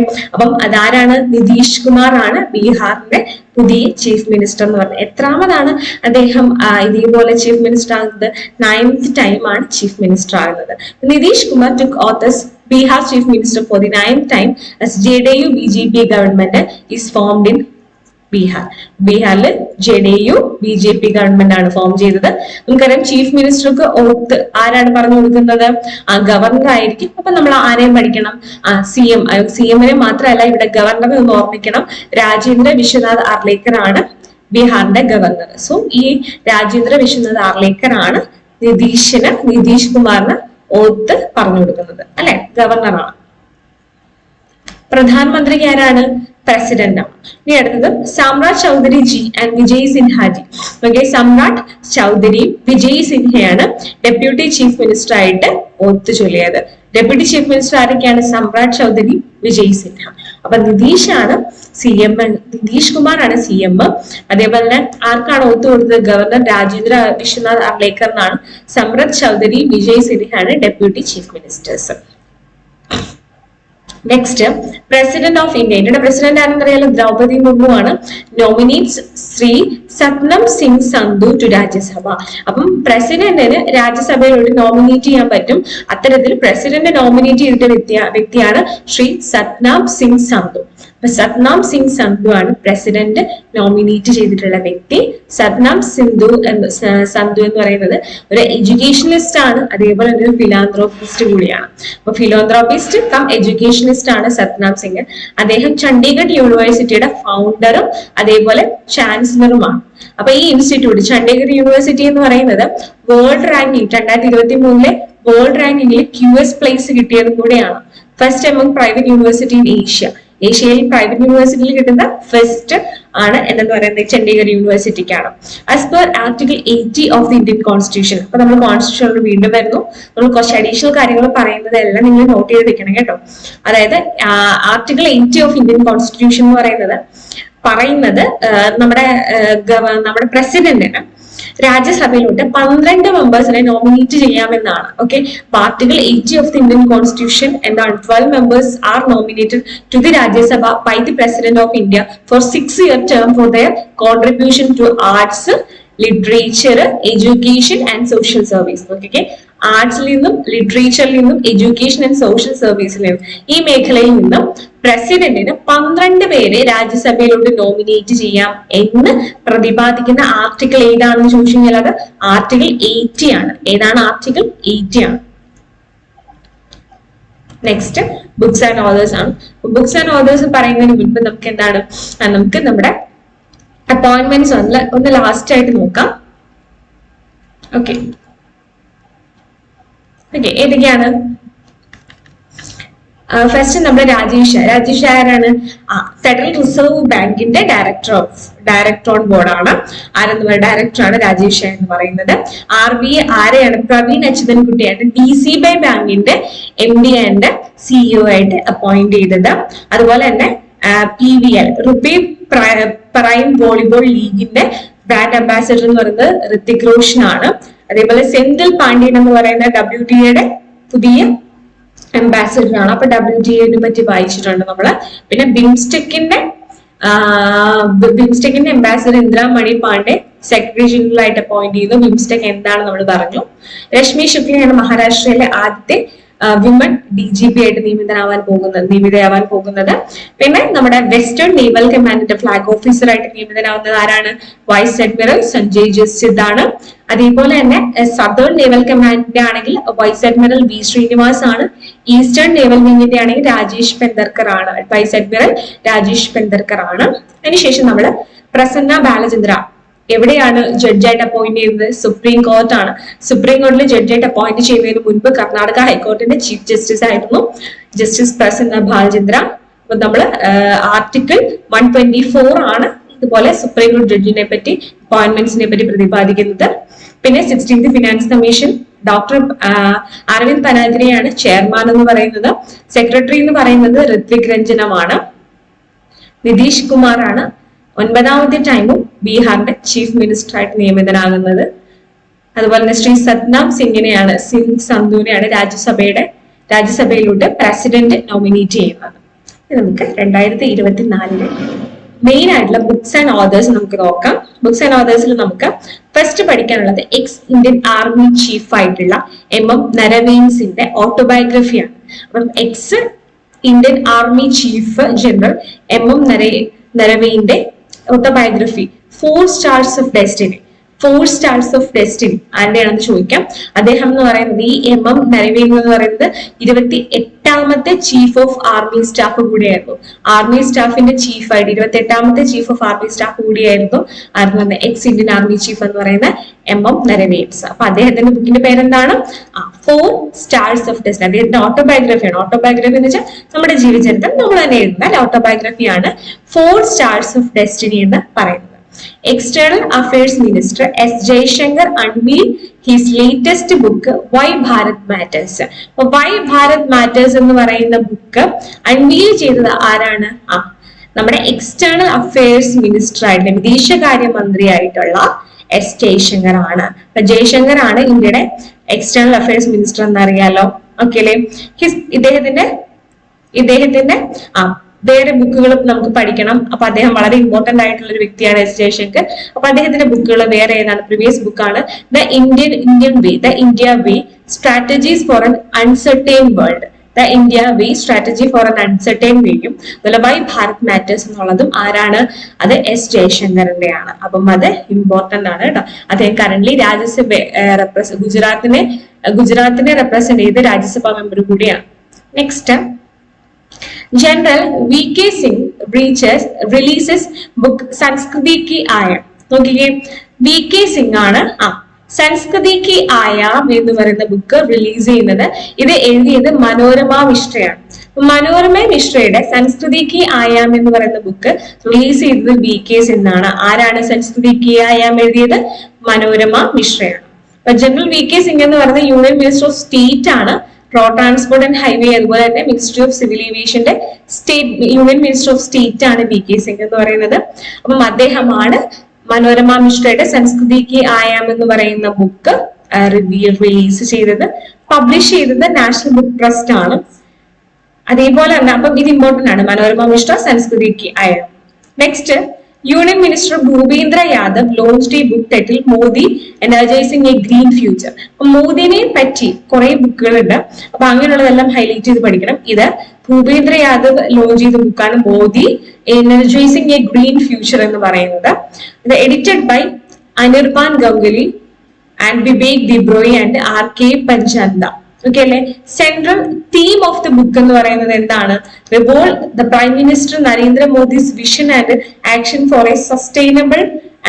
അതാരാണ്? നിതീഷ് കുമാർ ആണ് ബീഹാറിന്റെ പുതിയ ചീഫ് മിനിസ്റ്റർ എന്ന് പറഞ്ഞത്. എത്രാമതാണ് അദ്ദേഹം ഇതേപോലെ ചീഫ് മിനിസ്റ്റർ ആകുന്നത്? 9th ടൈമാണ് ചീഫ് മിനിസ്റ്റർ ആകുന്നത്. Nitish Kumar took office Bihar Chief Minister for the 9th time as JDU BJP government is formed in Bihar. ബീഹാറിൽ JDU BJP ഗവൺമെന്റ് ആണ് ഫോം ചെയ്തത്. നമുക്കറിയാം ചീഫ് മിനിസ്റ്റർക്ക് ഓത്ത് ആരാണ് പറഞ്ഞു കൊടുക്കുന്നത്? ഗവർണർ ആയിരിക്കും. നമ്മൾ ആരെയും പഠിക്കണം? CM-നെ മാത്രമല്ല ഇവിടെ ഗവർണറെ ഒന്ന് ഓർമ്മിക്കണം. രാജേന്ദ്ര വിശ്വനാഥ് ആർലേക്കർ ആണ് ബീഹാറിന്റെ ഗവർണർ. സോ ഈ രാജേന്ദ്ര വിശ്വനാഥ് ആർലേക്കർ ആണ് നിതീഷ് കുമാറിന് ഓത്ത് പറഞ്ഞു കൊടുക്കുന്നത് അല്ലെ? ഗവർണറാണ്. പ്രധാനമന്ത്രിക്ക് ആരാണ്? പ്രസിഡന്റ് ആണ്. ഇനി അടുത്തത്, സമ്രാട് ചൗധരി ജി ആൻഡ് വിജയ് സിൻഹ ജി. ഓക്കെ, സമ്രാട് ചൗധരി വിജയ് സിൻഹയാണ് ഡെപ്യൂട്ടി ചീഫ് മിനിസ്റ്റർ ആയിട്ട് ഓത്ത് ചൊല്ലിയത്. ഡെപ്യൂട്ടി ചീഫ് മിനിസ്റ്റർ ആരൊക്കെയാണ്? സമ്രാട് ചൗധരി, വിജയ് സിൻഹ. നിതീഷാണ് CM, നിതീഷ് കുമാർ ആണ് CM. അതേപോലെ തന്നെ ആർക്കാണ് ഓത്ത് കൊടുത്തത്? ഗവർണർ രാജേന്ദ്ര വിശ്വനാഥ് ആർലേക്കറിനാണ്. സമ്രാട് ചൗധരി, വിജയ് സിൻഹയാണ് deputy chief ministers. Next, president of India. ഇന്ത്യയുടെ പ്രസിഡന്റ് ആരെന്നറിയാലോ? ദ്രൗപദി മുർമു ആണ്. നോമിനേറ്റ്സ് ശ്രീ സത്നം സിംഗ് സന്ധു ടു രാജ്യസഭ. പ്രസിഡന്റിന് രാജ്യസഭയിലോട്ട് നോമിനേറ്റ് ചെയ്യാൻ പറ്റും. അത്തരത്തിൽ പ്രസിഡന്റ് നോമിനേറ്റ് ചെയ്തിട്ട വ്യക്തിയാണ് ശ്രീ സത്നാം സിംഗ് സന്ധു. അപ്പൊ സത്നാം സിംഗ് സന്ധു ആണ് പ്രസിഡന്റ് നോമിനേറ്റ് ചെയ്തിട്ടുള്ള വ്യക്തി. സത്നാം സന്ധു എന്ന് പറയുന്നത് ഒരു എഡ്യൂക്കേഷനിസ്റ്റ് ആണ്, അതേപോലെ തന്നെ ഒരു ഫിലാന്ത്രോപ്പിസ്റ്റ് കൂടിയാണ്. അപ്പൊ ഫിലാന്ത്രോപ്പിസ്റ്റ് കം എഡ്യൂക്കേഷനിസ്റ്റ് ആണ് സത്നാം സിംഗ്. അദ്ദേഹം ചണ്ഡീഗഡ് യൂണിവേഴ്സിറ്റിയുടെ ഫൗണ്ടറും അതേപോലെ ചാൻസലറുമാണ്. അപ്പൊ ഈ ഇൻസ്റ്റിറ്റ്യൂട്ട് ചണ്ഡീഗഡ് യൂണിവേഴ്സിറ്റി എന്ന് പറയുന്നത് വേൾഡ് റാങ്കിങ് 2023 വേൾഡ് റാങ്കിങ്ങിൽ QS പ്ലേസ് കിട്ടിയതും കൂടെയാണ്. First among private university in ഏഷ്യയിൽ പ്രൈവറ്റ് യൂണിവേഴ്സിറ്റിയിൽ കിട്ടുന്ന ഫസ്റ്റ് ആണ് എന്ന് പറയുന്നത് ചണ്ഡീഗഡ് യൂണിവേഴ്സിറ്റിക്കാണ്. As per article 80 of the Indian constitution. അപ്പൊ നമ്മൾ കോൺസ്റ്റിറ്റ്യൂഷനിൽ വീണ്ടും വരുന്നു. നമ്മൾ കുറച്ച് അഡീഷണൽ കാര്യങ്ങൾ പറയുന്നതെല്ലാം നിങ്ങൾ നോട്ട് ചെയ്ത് വെക്കണം കേട്ടോ. അതായത് ആർട്ടിക്കിൾ 80 ഓഫ് ഇന്ത്യൻ കോൺസ്റ്റിറ്റ്യൂഷൻ എന്ന് പറയുന്നത് നമ്മുടെ പ്രസിഡന്റിന് രാജ്യസഭയിലോട്ട് 12 മെമ്പേഴ്സിനെ നോമിനേറ്റ് ചെയ്യാമെന്നാണ്. Okay, article 80 of the Indian constitution എന്താണ്? 12 members are nominated to the Rajya Sabha by the President of India for 6-year term for their contribution to arts, literature, education and social service. Okay, ആർട്സിൽ നിന്നും ലിറ്ററേച്ചറിൽ നിന്നും education and social സർവീസിൽ നിന്നും ഈ മേഖലയിൽ നിന്നും പ്രസിഡന്റിന് 12 പേരെ രാജ്യസഭയിലോട്ട് നോമിനേറ്റ് ചെയ്യാം എന്ന് പ്രതിപാദിക്കുന്ന ആർട്ടിക്കിൾ ഏതാണെന്ന് ചോദിച്ചു കഴിഞ്ഞാൽ അത് ആർട്ടിക്കിൾ 80 ആണ്. ഏതാണ്? ആർട്ടിക്കിൾ 80 ആണ്. നെക്സ്റ്റ് ബുക്സ് ആൻഡ് ഓതേഴ്സ് ആണ്. ബുക്സ് ആൻഡ് ഓതേഴ്സ് പറയുന്നതിന് മുൻപ് നമുക്ക് എന്താണ്, നമുക്ക് നമ്മുടെ അപ്പോയിന്റ്മെന്റ്സ് ഒന്ന് ലാസ്റ്റ് ആയിട്ട് നോക്കാം. ഓക്കെ, ഏതൊക്കെയാണ്? ഫസ്റ്റ് നമ്മുടെ രാജീവ് ആരാണ്? ഫെഡറൽ റിസർവ് ബാങ്കിന്റെ ഡയറക്ടർ ഓൺ ബോർഡ് ആണ്. ആരെന്ന് പറയുക? ഡയറക്ടറാണ് രാജീവ് ഷാ എന്ന് പറയുന്നത്. RBI ആരെയാണ്? പ്രവീൺ അച്യുതൻകുട്ടിയായിട്ട് DCBI ബാങ്കിന്റെ MD ആൻഡ് CEO ആയിട്ട് അപ്പോയിന്റ് ചെയ്തത്. അതുപോലെ തന്നെ PVL റുപ്പി പ്രൈം വോളിബോൾ ലീഗിന്റെ ബ്രാൻഡ് അംബാസിഡർ എന്ന് പറയുന്നത് ഋത്തിക് റോഷൻ ആണ്. അതേപോലെ സെന്തിൽ പാണ്ഡ്യൻ എന്ന് പറയുന്ന WTA പുതിയ അംബാസിഡർ ആണ്. അപ്പൊ WTA പറ്റി വായിച്ചിട്ടുണ്ട് നമ്മള്. പിന്നെ ബിംസ്റ്റെക്കിന്റെ അംബാസിഡർ ഇന്ദിരാമണി പാണ്ഡെ സെക്രട്ടറി ജനറൽ ആയിട്ട് അപ്പോയിന്റ് ചെയ്തു. ബിംസ്റ്റെക് എന്താണ് നമ്മൾ പറഞ്ഞു. രശ്മി ശുക്ലയാണ് മഹാരാഷ്ട്രയിലെ ആദ്യത്തെ വിമൺ DGP ആയിട്ട് നിയമിതയാവാൻ പോകുന്നത്. പിന്നെ നമ്മുടെ വെസ്റ്റേൺ നേവൽ കമാൻഡിന്റെ ഫ്ലാഗ് ഓഫീസർ ആയിട്ട് നിയമിതനാവുന്നത് ആരാണ്? വൈസ് അഡ്മിറൽ സഞ്ജയ് ജസ്റ്റിസ് ആണ്. അതേപോലെ തന്നെ സദേൺ നേവൽ കമാൻഡിന്റെ ആണെങ്കിൽ വൈസ് അഡ്മിറൽ V ശ്രീനിവാസ് ആണ്. ഈസ്റ്റേൺ നേവൽ വിങ്ങിന്റെ ആണെങ്കിൽ രാജേഷ് പെന്ദർക്കർ ആണ്. വൈസ് അഡ്മിറൽ രാജേഷ് പെന്ദർക്കർ ആണ്. അതിനുശേഷം നമ്മള് പ്രസന്ന ബാലചന്ദ്ര എവിടെയാണ് ജഡ്ജായിട്ട് അപ്പോയിന്റ് ചെയ്യുന്നത്? സുപ്രീം കോർട്ട് ആണ്. സുപ്രീം കോർട്ടിൽ ജഡ്ജായിട്ട് അപ്പോയിന്റ് ചെയ്യുന്നതിന് മുൻപ് കർണാടക ഹൈക്കോർട്ടിന്റെ ചീഫ് ജസ്റ്റിസ് ആയിരുന്നു ജസ്റ്റിസ് പ്രസന്ന ബാലചന്ദ്ര. അപ്പൊ നമ്മള് ആർട്ടിക്കിൾ 124 ആണ് ഇതുപോലെ സുപ്രീം കോടതി ജഡ്ജിനെ പറ്റി അപ്പോയിന്റ്മെന്റ്സിനെ പറ്റി പ്രതിപാദിക്കുന്നത്. പിന്നെ 16th finance commission doctor Arvind പനാഗിരിയാണ് ചെയർമാൻ എന്ന് പറയുന്നത്. സെക്രട്ടറി എന്ന് പറയുന്നത് ഋത്വിക് രഞ്ജനമാണ്. നിതീഷ് കുമാർ ആണ് 9ാമത്തെ ടൈമും ബീഹാറിന്റെ ചീഫ് മിനിസ്റ്റർ ആയിട്ട് നിയമിതനാകുന്നത്. അതുപോലെ തന്നെ ശ്രീ സത്നാം സിംഗ് സന്ധുവിനെയാണ് രാജ്യസഭയിലോട്ട് പ്രസിഡന്റ് നോമിനേറ്റ് ചെയ്യുന്നത്. നമുക്ക് 2024 മെയിൻ ആയിട്ടുള്ള ബുക്സ് ആൻഡ് ഓതേഴ്സ് നമുക്ക് നോക്കാം. ബുക്സ് ആൻഡ് ഓതേഴ്സിൽ നമുക്ക് ഫസ്റ്റ് പഠിക്കാനുള്ളത് എക്സ് ഇന്ത്യൻ ആർമി ചീഫ് ആയിട്ടുള്ള MM നരവീൻസിന്റെ ഓട്ടോബയോഗ്രഫിയാണ്. അപ്പം ex Indian army chief general MM നരവീന്റെ autobiography 4 Stars of Destiny. 4 Stars of Destiny ആരുടെയാണെന്ന് ചോദിക്കാം. അദ്ദേഹം എന്ന് പറയുന്നത് ഈ MM നരവീൻ എന്ന് പറയുന്നത് 28ാമത്തെ ചീഫ് ഓഫ് ആർമി സ്റ്റാഫ് കൂടിയായിരുന്നു. ആർമി സ്റ്റാഫിന്റെ ചീഫായിട്ട് 28ാമത്തെ ചീഫ് ഓഫ് ആർമി സ്റ്റാഫ് കൂടിയായിരുന്നു ആരെന്ന് പറഞ്ഞ എക്സ് ഇന്ത്യൻ ആർമി ചീഫ് എന്ന് പറയുന്ന MM നരവീൻസ്. അപ്പൊ അദ്ദേഹത്തിന്റെ ബുക്കിന്റെ പേരെന്താണ്? 4 Stars of Destiny. അദ്ദേഹത്തിന്റെ ഓട്ടോബയോഗ്രഫിയാണ്. ഓട്ടോബയോഗ്രഫി എന്ന് വെച്ചാൽ നമ്മുടെ ജീവചരിത്രം നമ്മൾ തന്നെ എഴുതുന്ന ഓട്ടോബയോഗ്രഫിയാണ് 4 Stars of Destiny എന്ന് പറയുന്നത്. External Affairs Minister S. Jaishankar unveiled his latest book Why Bharat Matters. Why Bharat Matters എന്ന് പറയുന്ന ബുക്ക് അൺവീൽ ചെയ്തത് ആരാണ്? നമ്മുടെ എക്സ്റ്റേണൽ അഫയേഴ്സ് മിനിസ്റ്റർ ആയിട്ടുള്ള വിദേശകാര്യ മന്ത്രിയായിട്ടുള്ള S. ജയശങ്കർ ആണ്. അപ്പൊ ജയശങ്കർ ആണ് ഇന്ത്യയുടെ എക്സ്റ്റേണൽ അഫയേഴ്സ് മിനിസ്റ്റർ എന്നറിയാലോ. ഓക്കെ അല്ലേ? ഇദ്ദേഹത്തിന്റെ വേറെ ബുക്കുകളും നമുക്ക് പഠിക്കണം. അപ്പൊ അദ്ദേഹം വളരെ ഇമ്പോർട്ടന്റ് ആയിട്ടുള്ള ഒരു വ്യക്തിയാണ് S. ജയശങ്കർ. അപ്പൊ അദ്ദേഹത്തിന്റെ ബുക്കുകൾ വേറെ ഏതാണ്? പ്രീവിയസ് ബുക്കാണ് the India way, strategies for an uncertain world. The India way strategy for an uncertain വേയും അതുപോലെ വൈ ഭാരത് മാറ്റേഴ്സ് എന്നുള്ളതും ആരാണ്? അത് എസ് ജയശങ്കറിന്റെയാണ്. അപ്പം അത് ഇമ്പോർട്ടന്റ് ആണ് കേട്ടോ. അദ്ദേഹം കറന്റ് രാജ്യസഭ ഗുജറാത്തിനെ റെപ്രസെന്റ് ചെയ്ത് രാജ്യസഭാ മെമ്പർ കൂടിയാണ്. Next, General VK Singh releases book സംസ്കൃതി കി ആയം. നോക്കിക്കേ, വി കെ സിംഗ് ആണ് സംസ്കൃതി കി ആയാം എന്ന് പറയുന്ന ബുക്ക് റിലീസ് ചെയ്യുന്നത്. ഇത് എഴുതിയത് മനോരമ മിശ്രയാണ്. മനോരമ മിശ്രയുടെ സംസ്കൃതി കി ആയാം എന്ന് പറയുന്ന ബുക്ക് റിലീസ് ചെയ്തത് വി കെ സിംഗ് ആണ്. ആരാണ് സംസ്കൃതി കി ആയാം എഴുതിയത്? മനോരമ മിശ്രയാണ്. അപ്പൊ ജനറൽ വി കെ സിംഗ് എന്ന് പറയുന്നത് യൂണിയൻ മിനിസ്റ്റർ ഓഫ് സ്റ്റേറ്റ് ആണ്. റോഡ് ട്രാൻസ്പോർട്ട് ആൻഡ് ഹൈവേ അതുപോലെ തന്നെ മിനിസ്ട്രി ഓഫ് സിവിൽ ഏവിയേഷന്റെ യൂണിയൻ മിനിസ്റ്റർ ഓഫ് സ്റ്റേറ്റ് ആണ് വി കെ സിംഗ് എന്ന് പറയുന്നത്. അപ്പം അദ്ദേഹമാണ് മനോരമ മിശ്രയുടെ സംസ്കൃതി കി ആയാം എന്ന് പറയുന്ന ബുക്ക് റിലീസ് ചെയ്തത്. പബ്ലിഷ് ചെയ്തത് നാഷണൽ ബുക്ക് ട്രസ്റ്റ് ആണ്. അതേപോലെ തന്നെ അപ്പം ഇത് ഇമ്പോർട്ടന്റ് ആണ്, Manorama Mishra Sanskriti ki Aayam. Next, union minister Bhupender Yadav launched a book title Modi energising a green future. അപ്പൊ മോദിനെ പറ്റി കുറെ ബുക്കുകളുണ്ട്. അപ്പൊ അങ്ങനെയുള്ളതെല്ലാം ഹൈലൈറ്റ് ചെയ്ത് പഠിക്കണം. ഇത് ഭൂപേന്ദ്ര യാദവ് ലോഞ്ച് ചെയ്ത ബുക്കാണ് Modi energising a green future എന്ന് പറയുന്നത്. ഇത് edited by Anirban Ganguly and Vivek ദിബ്രോയി and R K പഞ്ചന്ത. Okay അല്ലെ. Central theme of the book എന്ന് പറയുന്നത് എന്താണ്? Revolve the prime minister നരേന്ദ്രമോദിസ് vision and action for A sustainable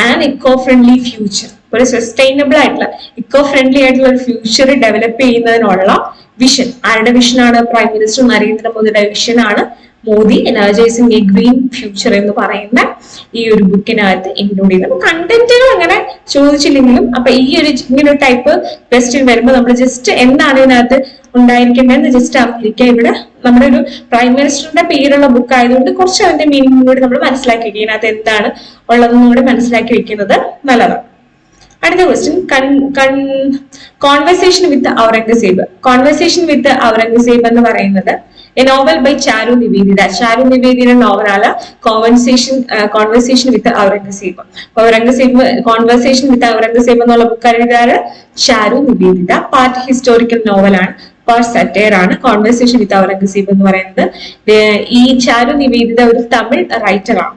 and eco friendly future. ഒരു സസ്റ്റൈനബിൾ ആയിട്ടുള്ള eco friendly ആയിട്ടുള്ള ഒരു ഫ്യൂച്ചർ ഡെവലപ്പ് ചെയ്യുന്നതിനുള്ള vision. ആരുടെ വിഷനാണ്? പ്രൈം മിനിസ്റ്റർ നരേന്ദ്രമോദിയുടെ വിഷനാണ് Modi energising a green future എന്ന് പറയുന്ന ഈ ഒരു ബുക്കിനകത്ത് ഇൻക്ലൂഡ് ചെയ്ത്. അപ്പൊ കണ്ടന്റുകൾ അങ്ങനെ ചോദിച്ചില്ലെങ്കിലും അപ്പൊ ഈ ഒരു ഇങ്ങനെ ഒരു ടൈപ്പ് ക്വസ്റ്റ്യൻ വരുമ്പോൾ നമ്മൾ ജസ്റ്റ് എന്താണ് ഇതിനകത്ത് ഉണ്ടായിരിക്കേണ്ടതെന്ന് ജസ്റ്റ് അറിയിക്കുക. ഇവിടെ നമ്മുടെ ഒരു പ്രൈം മിനിസ്റ്ററിന്റെ പേരുള്ള ബുക്ക് ആയതുകൊണ്ട് കുറച്ച് അതിന്റെ മീനിങ് കൂടി നമ്മൾ മനസ്സിലാക്കി വെക്കുക. ഇതിനകത്ത് എന്താണ് ഉള്ളതെന്നും കൂടെ മനസ്സിലാക്കി വെക്കുന്നത് നല്ലതാണ്. അടുത്ത question, conversation with Aurangzeb. Conversation with Aurangzeb എന്ന് പറയുന്നത് എ നോവൽ ബൈ ചാരു നിവേദിത. ചാരു നിവേദിയുടെ നോവലാണ് conversation with Aurangzeb. Conversation with Aurangzeb എന്നുള്ള ബുക്ക് എഴുതിയത് ചാരു നിവേദിത. പാർട്ട് ഹിസ്റ്റോറിക്കൽ നോവലാണ്, പാർട്ട് സറ്റയർ ആണ് കോൺവെർസേഷൻ വിത്ത് ഔറംഗസേബ് എന്ന് പറയുന്നത്. ഈ ചാരു നിവേദിത ഒരു തമിഴ് റൈറ്റർ ആണ്.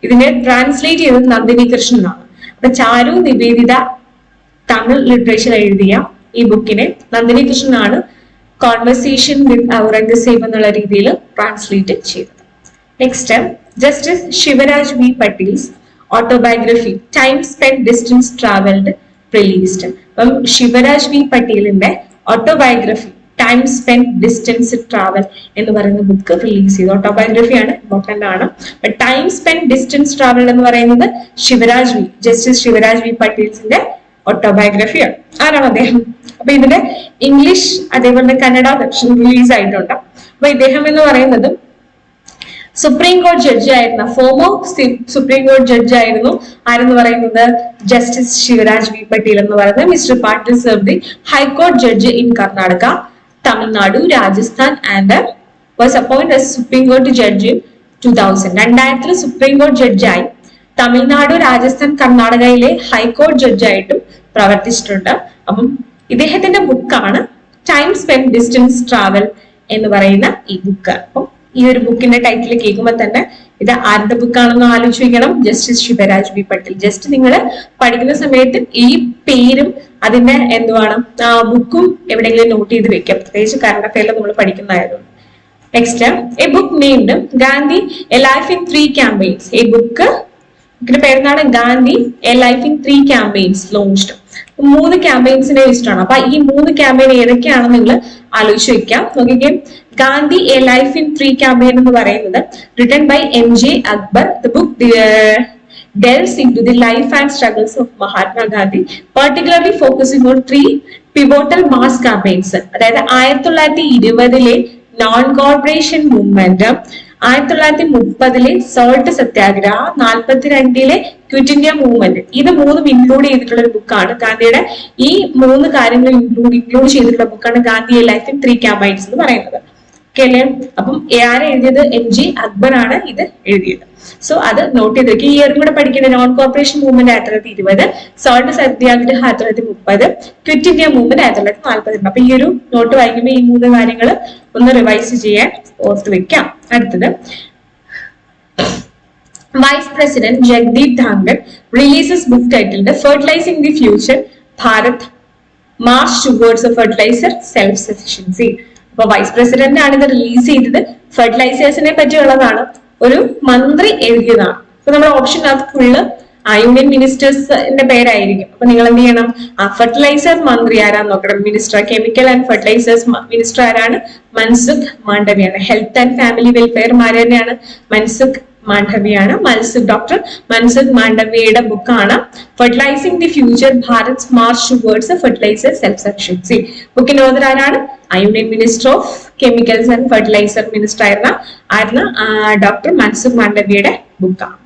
ഇതിനെ ട്രാൻസ്ലേറ്റ് ചെയ്തത് നന്ദിനി കൃഷ്ണനാണ്. അപ്പൊ ചാരു നിവേദിത തമിഴ് ലിറ്ററേച്ചർ എഴുതിയ ഈ ബുക്കിനെ നന്ദിനി കൃഷ്ണനാണ് കോൺവെർസേഷൻ വിത്ത് ഔറംഗസേബ് എന്നുള്ള രീതിയിൽ ട്രാൻസ്ലേറ്റ് ചെയ്തത്. Next, justice Shivraj V Patil's autobiography time spend distance travelled released. അപ്പം ശിവരാജ് വി പട്ടീലിന്റെ autobiography time spend distance travel എന്ന് പറയുന്ന ബുക്ക് റിലീസ് ചെയ്തു. ഓട്ടോബയോഗ്രഫിയാണ്, ഇമ്പോർട്ടന്റ് ആണ്. ടൈം സ്പെൻഡ് ഡിസ്റ്റൻസ് ട്രാവൽ എന്ന് പറയുന്നത് ജസ്റ്റിസ് ശിവരാജ് വി പട്ടീൽസിന്റെ ഓട്ടോബയോഗ്രഫിയാണ്. ആരാണ് അദ്ദേഹം? അപ്പൊ ഇതിന്റെ ഇംഗ്ലീഷ് അതേപോലെ കന്നഡ വെർഷൻ റിലീസ് ആയിട്ടുണ്ട്. അപ്പൊ ഇദ്ദേഹം എന്ന് പറയുന്നത് സുപ്രീം കോടതി ജഡ്ജി ആയിരുന്ന ഫോമർ സുപ്രീം കോടതി ജഡ്ജി ആയിരുന്നു. ആരെന്ന് പറയുന്നത്? ജസ്റ്റിസ് ശിവരാജ് വി പട്ടീൽ എന്ന് പറയുന്നത്. മിസ്റ്റർ പാട്ടീൽ സെർവ്ഡ് ദി ഹൈക്കോടതി judge in Karnataka, Tamil Nadu, Rajasthan and was appointed as supreme കോടതി ജഡ്ജി ഇൻ 2000. 2000 സുപ്രീം കോടതി ജഡ്ജായി തമിഴ്നാടു, രാജസ്ഥാൻ, കർണാടകയിലെ ഹൈക്കോടതി ജഡ്ജായിട്ടും പ്രവർത്തിച്ചിട്ടുണ്ട്. അപ്പം ഇദ്ദേഹത്തിന്റെ ബുക്കാണ് ടൈം സ്പെൻഡ് ഡിസ്റ്റൻസ് ട്രാവൽ എന്ന് പറയുന്ന ഈ ബുക്ക്. അപ്പം ഈ ഒരു ബുക്കിന്റെ ടൈറ്റിൽ കേൾക്കുമ്പോൾ തന്നെ ഇത് ആരുടെ ബുക്കാണെന്ന് ആലോചിച്ച് വെക്കണം. Justice Shivraj V Patel. Just നിങ്ങൾ പഠിക്കുന്ന സമയത്ത് ഈ പേരും അതിന്റെ എന്തുവാണ് ബുക്കും എവിടെയെങ്കിലും നോട്ട് ചെയ്ത് വെക്കാം, പ്രത്യേകിച്ച് കറണ്ട് അഫെയറിൽ നമ്മൾ പഠിക്കുന്നതായതുകൊണ്ട്. Next, a book named Gandhi a life in 3 campaigns. ഈ ബുക്കിന്റെ പേരെന്താണ്? Gandhi a life in 3 campaigns launched. 3 ക്യാമ്പയിൻസിനെ ഇഷ്ടമാണ്. അപ്പൊ ഈ 3 ക്യാമ്പയിൻ ഏതൊക്കെയാണെന്ന് നിങ്ങൾ ആലോചിച്ച് വെക്കാം. നോക്കിക്കേ, Gandhi a life in 3 campaign എന്ന് പറയുന്നത് written by MJ Akbar. The book delves into the life and struggles of Mahatma Gandhi, particularly focusing on 3 pivotal mass campaigns. അതായത് 1920 നോൺ കോർപ്പറേഷൻ മൂവ്മെന്റ്, 1930 സോൾട്ട് സത്യാഗ്രഹ, 42 ക്വിറ്റ് ഇന്ത്യ മൂവ്മെന്റ്. ഇത് 3 include ചെയ്തിട്ടുള്ള ഒരു ബുക്കാണ്. ഗാന്ധിയുടെ ഈ 3 കാര്യങ്ങൾ ഇൻക്ലൂഡ് ചെയ്തിട്ടുള്ള ബുക്കാണ് ഗാന്ധി ലൈഫ് ഇൻ 3 campaigns എന്ന് പറയുന്നത്. അല്ലേ? അപ്പം ആരെ എഴുതിയത്? MG അക്ബർ ആണ് ഇത് എഴുതിയത്. സോ അത് നോട്ട് ചെയ്ത് വെക്കുക. ഈ ഇയറും കൂടെ പഠിക്കേണ്ട. നോൺ കോർപ്പറേഷൻ മൂവ്മെന്റ് 1920, സോൾട്ട് സത്യാഗ്രഹം 1930, ക്വിറ്റ് ഇന്ത്യ മൂവ്മെന്റ് 1942. അപ്പൊ ഈ ഒരു നോട്ട് വായിക്കുമ്പോൾ ഈ 3 കാര്യങ്ങൾ ഒന്ന് റിവൈസ് ചെയ്യാൻ ഓർത്ത് വെക്കാം. അടുത്തത്, vice president Jagdeep Dhankhar releases book titled fertilising the future Bharat march towards a fertiliser self sufficiency. അപ്പൊ വൈസ് പ്രസിഡന്റ് ആണ് ഇത് റിലീസ് ചെയ്തത്. ഫെർട്ടിലൈസേഴ്സിനെ പറ്റിയുള്ളതാണ്. ഒരു മന്ത്രി എഴുതിയതാണ്. അപ്പൊ നമ്മുടെ ഓപ്ഷനകത്ത് ഫുള്ള് യൂണിയൻ മിനിസ്റ്റേഴ്സിന്റെ പേരായിരിക്കും. അപ്പൊ നിങ്ങൾ എന്ത് ചെയ്യണം? ഫെർട്ടിലൈസർ മന്ത്രി ആരാന്ന് നോക്കണം. Minister chemical and fertilisers minister ആരാണ്? മൻസുഖ് മാണ്ഡവ്യാണ്. ഹെൽത്ത് ആൻഡ് ഫാമിലി വെൽഫെയർ തന്നെയാണ് മൻസുഖ് മാണ്ഡവ്യാണ്. ഡോക്ടർ മൻസുഖ് മാണ്ഡവ്യയുടെ ബുക്കാണ് fertilising the future Bharat march towards fertiliser self sufficiency. ബുക്കിന്റെ ഓതർ ആരാണ്? Union minister of chemicals and fertiliser minister ആയിരുന്ന ഡോക്ടർ മൻസുഖ് മാണ്ഡവ്യയുടെ ബുക്കാണ്.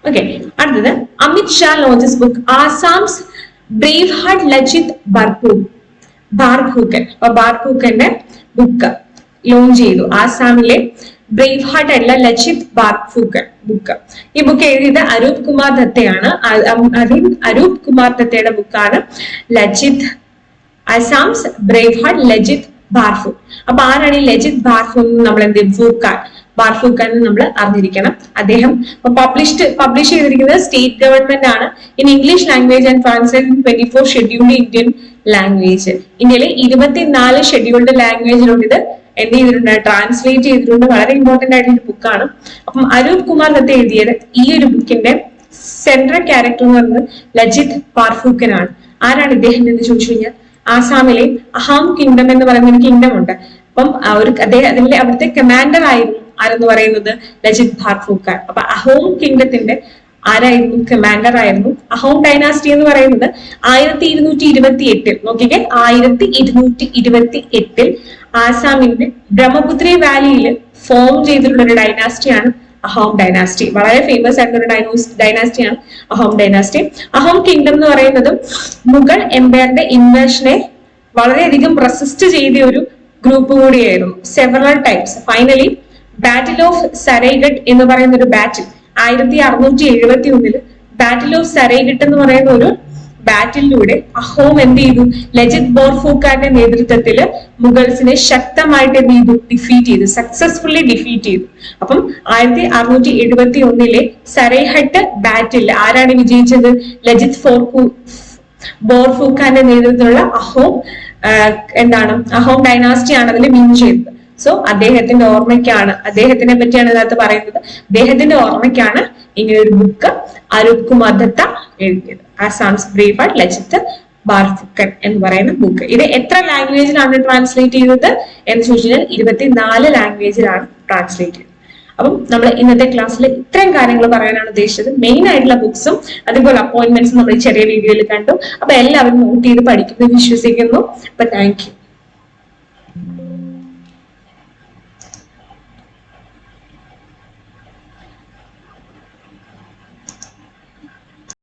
ഓക്കെ, അടുത്തത്, Amit Shah launches book Assam's brave heart Lachit Barphukan. അപ്പൊ ബാർഭൂക്കന്റെ ബുക്ക് ലോഞ്ച് ചെയ്തു. ആസാമിലെ ബ്രേവ് ഹാർട്ട് അല്ല, ലച്ചിത് ബാർഭൂക്കൻ ബുക്ക്. ഈ ബുക്ക് എഴുതിയത് അരൂപ് കുമാർ ദത്തയാണ്. അരൂപ് കുമാർ ദത്തയുടെ ബുക്കാണ് ലച്ചിത് അസാംസ് ബ്രേവ് ഹാർട്ട് ലച്ചിത് ബാർഫൂർ. അപ്പൊ ആരാണ് ഈ ലച്ചിത് ബാർഫൂർ? നമ്മൾ എന്ത് ബാർഫൂഖാൻ നമ്മൾ അറിഞ്ഞിരിക്കണം. അദ്ദേഹം പബ്ലിഷ് ചെയ്തിരിക്കുന്നത് സ്റ്റേറ്റ് ഗവൺമെന്റ് ആണ്. In English language and translate 24 scheduled Indian language. ഇന്ത്യയിലെ 24 ഷെഡ്യൂൾഡ് ലാംഗ്വേജിലോട്ട് ഇത് എന്ത് ചെയ്തിട്ടുണ്ട്? ട്രാൻസ്ലേറ്റ് ചെയ്തിട്ടുണ്ട്. വളരെ ഇമ്പോർട്ടന്റ് ആയിട്ടുള്ള ബുക്കാണ്. അപ്പം അരൂപ് കുമാർ ദത്ത എഴുതിയത് ഈ ഒരു ബുക്കിന്റെ സെൻട്രൽ ക്യാരക്ടർ എന്ന് പറയുന്നത് ലച്ചിത് ബാർഫൂഖനാണ്. ആരാണ് ഇദ്ദേഹം എന്ന് ചോദിച്ചു കഴിഞ്ഞാൽ, ആസാമിലെ അഹാം കിങ്ഡം എന്ന് പറയുന്ന ഒരു കിങ്ഡം ഉണ്ട്. അപ്പം അതിന്റെ അവിടുത്തെ കമാൻഡർ ആയിരുന്നു ആരെന്ന് പറയുന്നത് ലച്ചിത് ബാർഫൂഖാൻ. അപ്പൊ അഹോം കിങ്ഡത്തിന്റെ ആരായിരുന്നു? കമാൻഡർ ആയിരുന്നു. അഹോം ഡൈനാസ്റ്റി എന്ന് പറയുന്നത് 1228 നോക്കിക്കേ, 1228 ആസാമിന്റെ ബ്രഹ്മപുത്ര വാലിയിൽ ഫോം ചെയ്തിട്ടുള്ള ഒരു ഡൈനാസ്റ്റിയാണ് അഹോം ഡൈനാസ്റ്റി. വളരെ ഫേമസ് ആയിട്ടുള്ള ഒരു ഡൈനാസ്റ്റിയാണ് അഹോം ഡൈനാസ്റ്റി. അഹോം കിങ്ഡം എന്ന് പറയുന്നത് മുഗൾ എംപയറിന്റെ ഇൻവേഷനെ വളരെയധികം റെസിസ്റ്റ് ചെയ്ത ഒരു ഗ്രൂപ്പ് കൂടിയായിരുന്നു. Several times. Finally battle of Saraighat എന്ന് പറയുന്ന ഒരു ബാറ്റിൽ 1671 ബാറ്റിൽ ഓഫ് സരൈഗഡ് എന്ന് പറയുന്ന ഒരു ബാറ്റിലൂടെ അഹോം എന്ത് ചെയ്തു? ലച്ചിത് ബോർഫൂഖാന്റെ നേതൃത്വത്തിൽ മുഗൾസിനെ ശക്തമായിട്ട് എന്ത് ചെയ്തു? ഡിഫീറ്റ് ചെയ്തു. സക്സസ്ഫുള്ളി ഡിഫീറ്റ് ചെയ്തു. അപ്പം 1671 സരൈഹട്ട് ബാറ്റിൽ ആരാണ് വിജയിച്ചത്? ലച്ചിത് ബോർഫൂഖാന്റെ നേതൃത്വത്തിലുള്ള അഹോം ഡൈനാസ്റ്റി ആണ് അതിൽ വിൻ ചെയ്തത്. സോ അദ്ദേഹത്തിന്റെ ഓർമ്മയ്ക്കാണ്, അദ്ദേഹത്തിനെ പറ്റിയാണ് ഇതിനകത്ത് പറയുന്നത്. അദ്ദേഹത്തിന്റെ ഓർമ്മയ്ക്കാണ് ഇങ്ങനെ ഒരു ബുക്ക് അരൂപ് കുമാർ ദത്ത എഴുതിയത്. ആസാംസ് ബ്രേവ് ഹാർട്ട് ലച്ചിത് ബാർഫൂഖൻ എന്ന് പറയുന്ന ബുക്ക്. ഇത് എത്ര ലാംഗ്വേജിലാണ് ട്രാൻസ്ലേറ്റ് ചെയ്തത് എന്ന് ചോദിച്ചാൽ 24 ലാംഗ്വേജിലാണ് ട്രാൻസ്ലേറ്റ് ചെയ്തത്. അപ്പം നമ്മൾ ഇന്നത്തെ ക്ലാസ്സിൽ ഇത്രയും കാര്യങ്ങൾ പറയാനാണ് ഉദ്ദേശിച്ചത്. മെയിൻ ആയിട്ടുള്ള ബുക്സും അതുപോലെ അപ്പോയിന്റ്മെന്റ്സും നമ്മൾ ചെറിയ വീഡിയോയിൽ കണ്ടു. അപ്പൊ എല്ലാവരും നോട്ട് ചെയ്ത് പഠിക്കുന്നത് വിശ്വസിക്കുന്നു. അപ്പൊ താങ്ക് യു.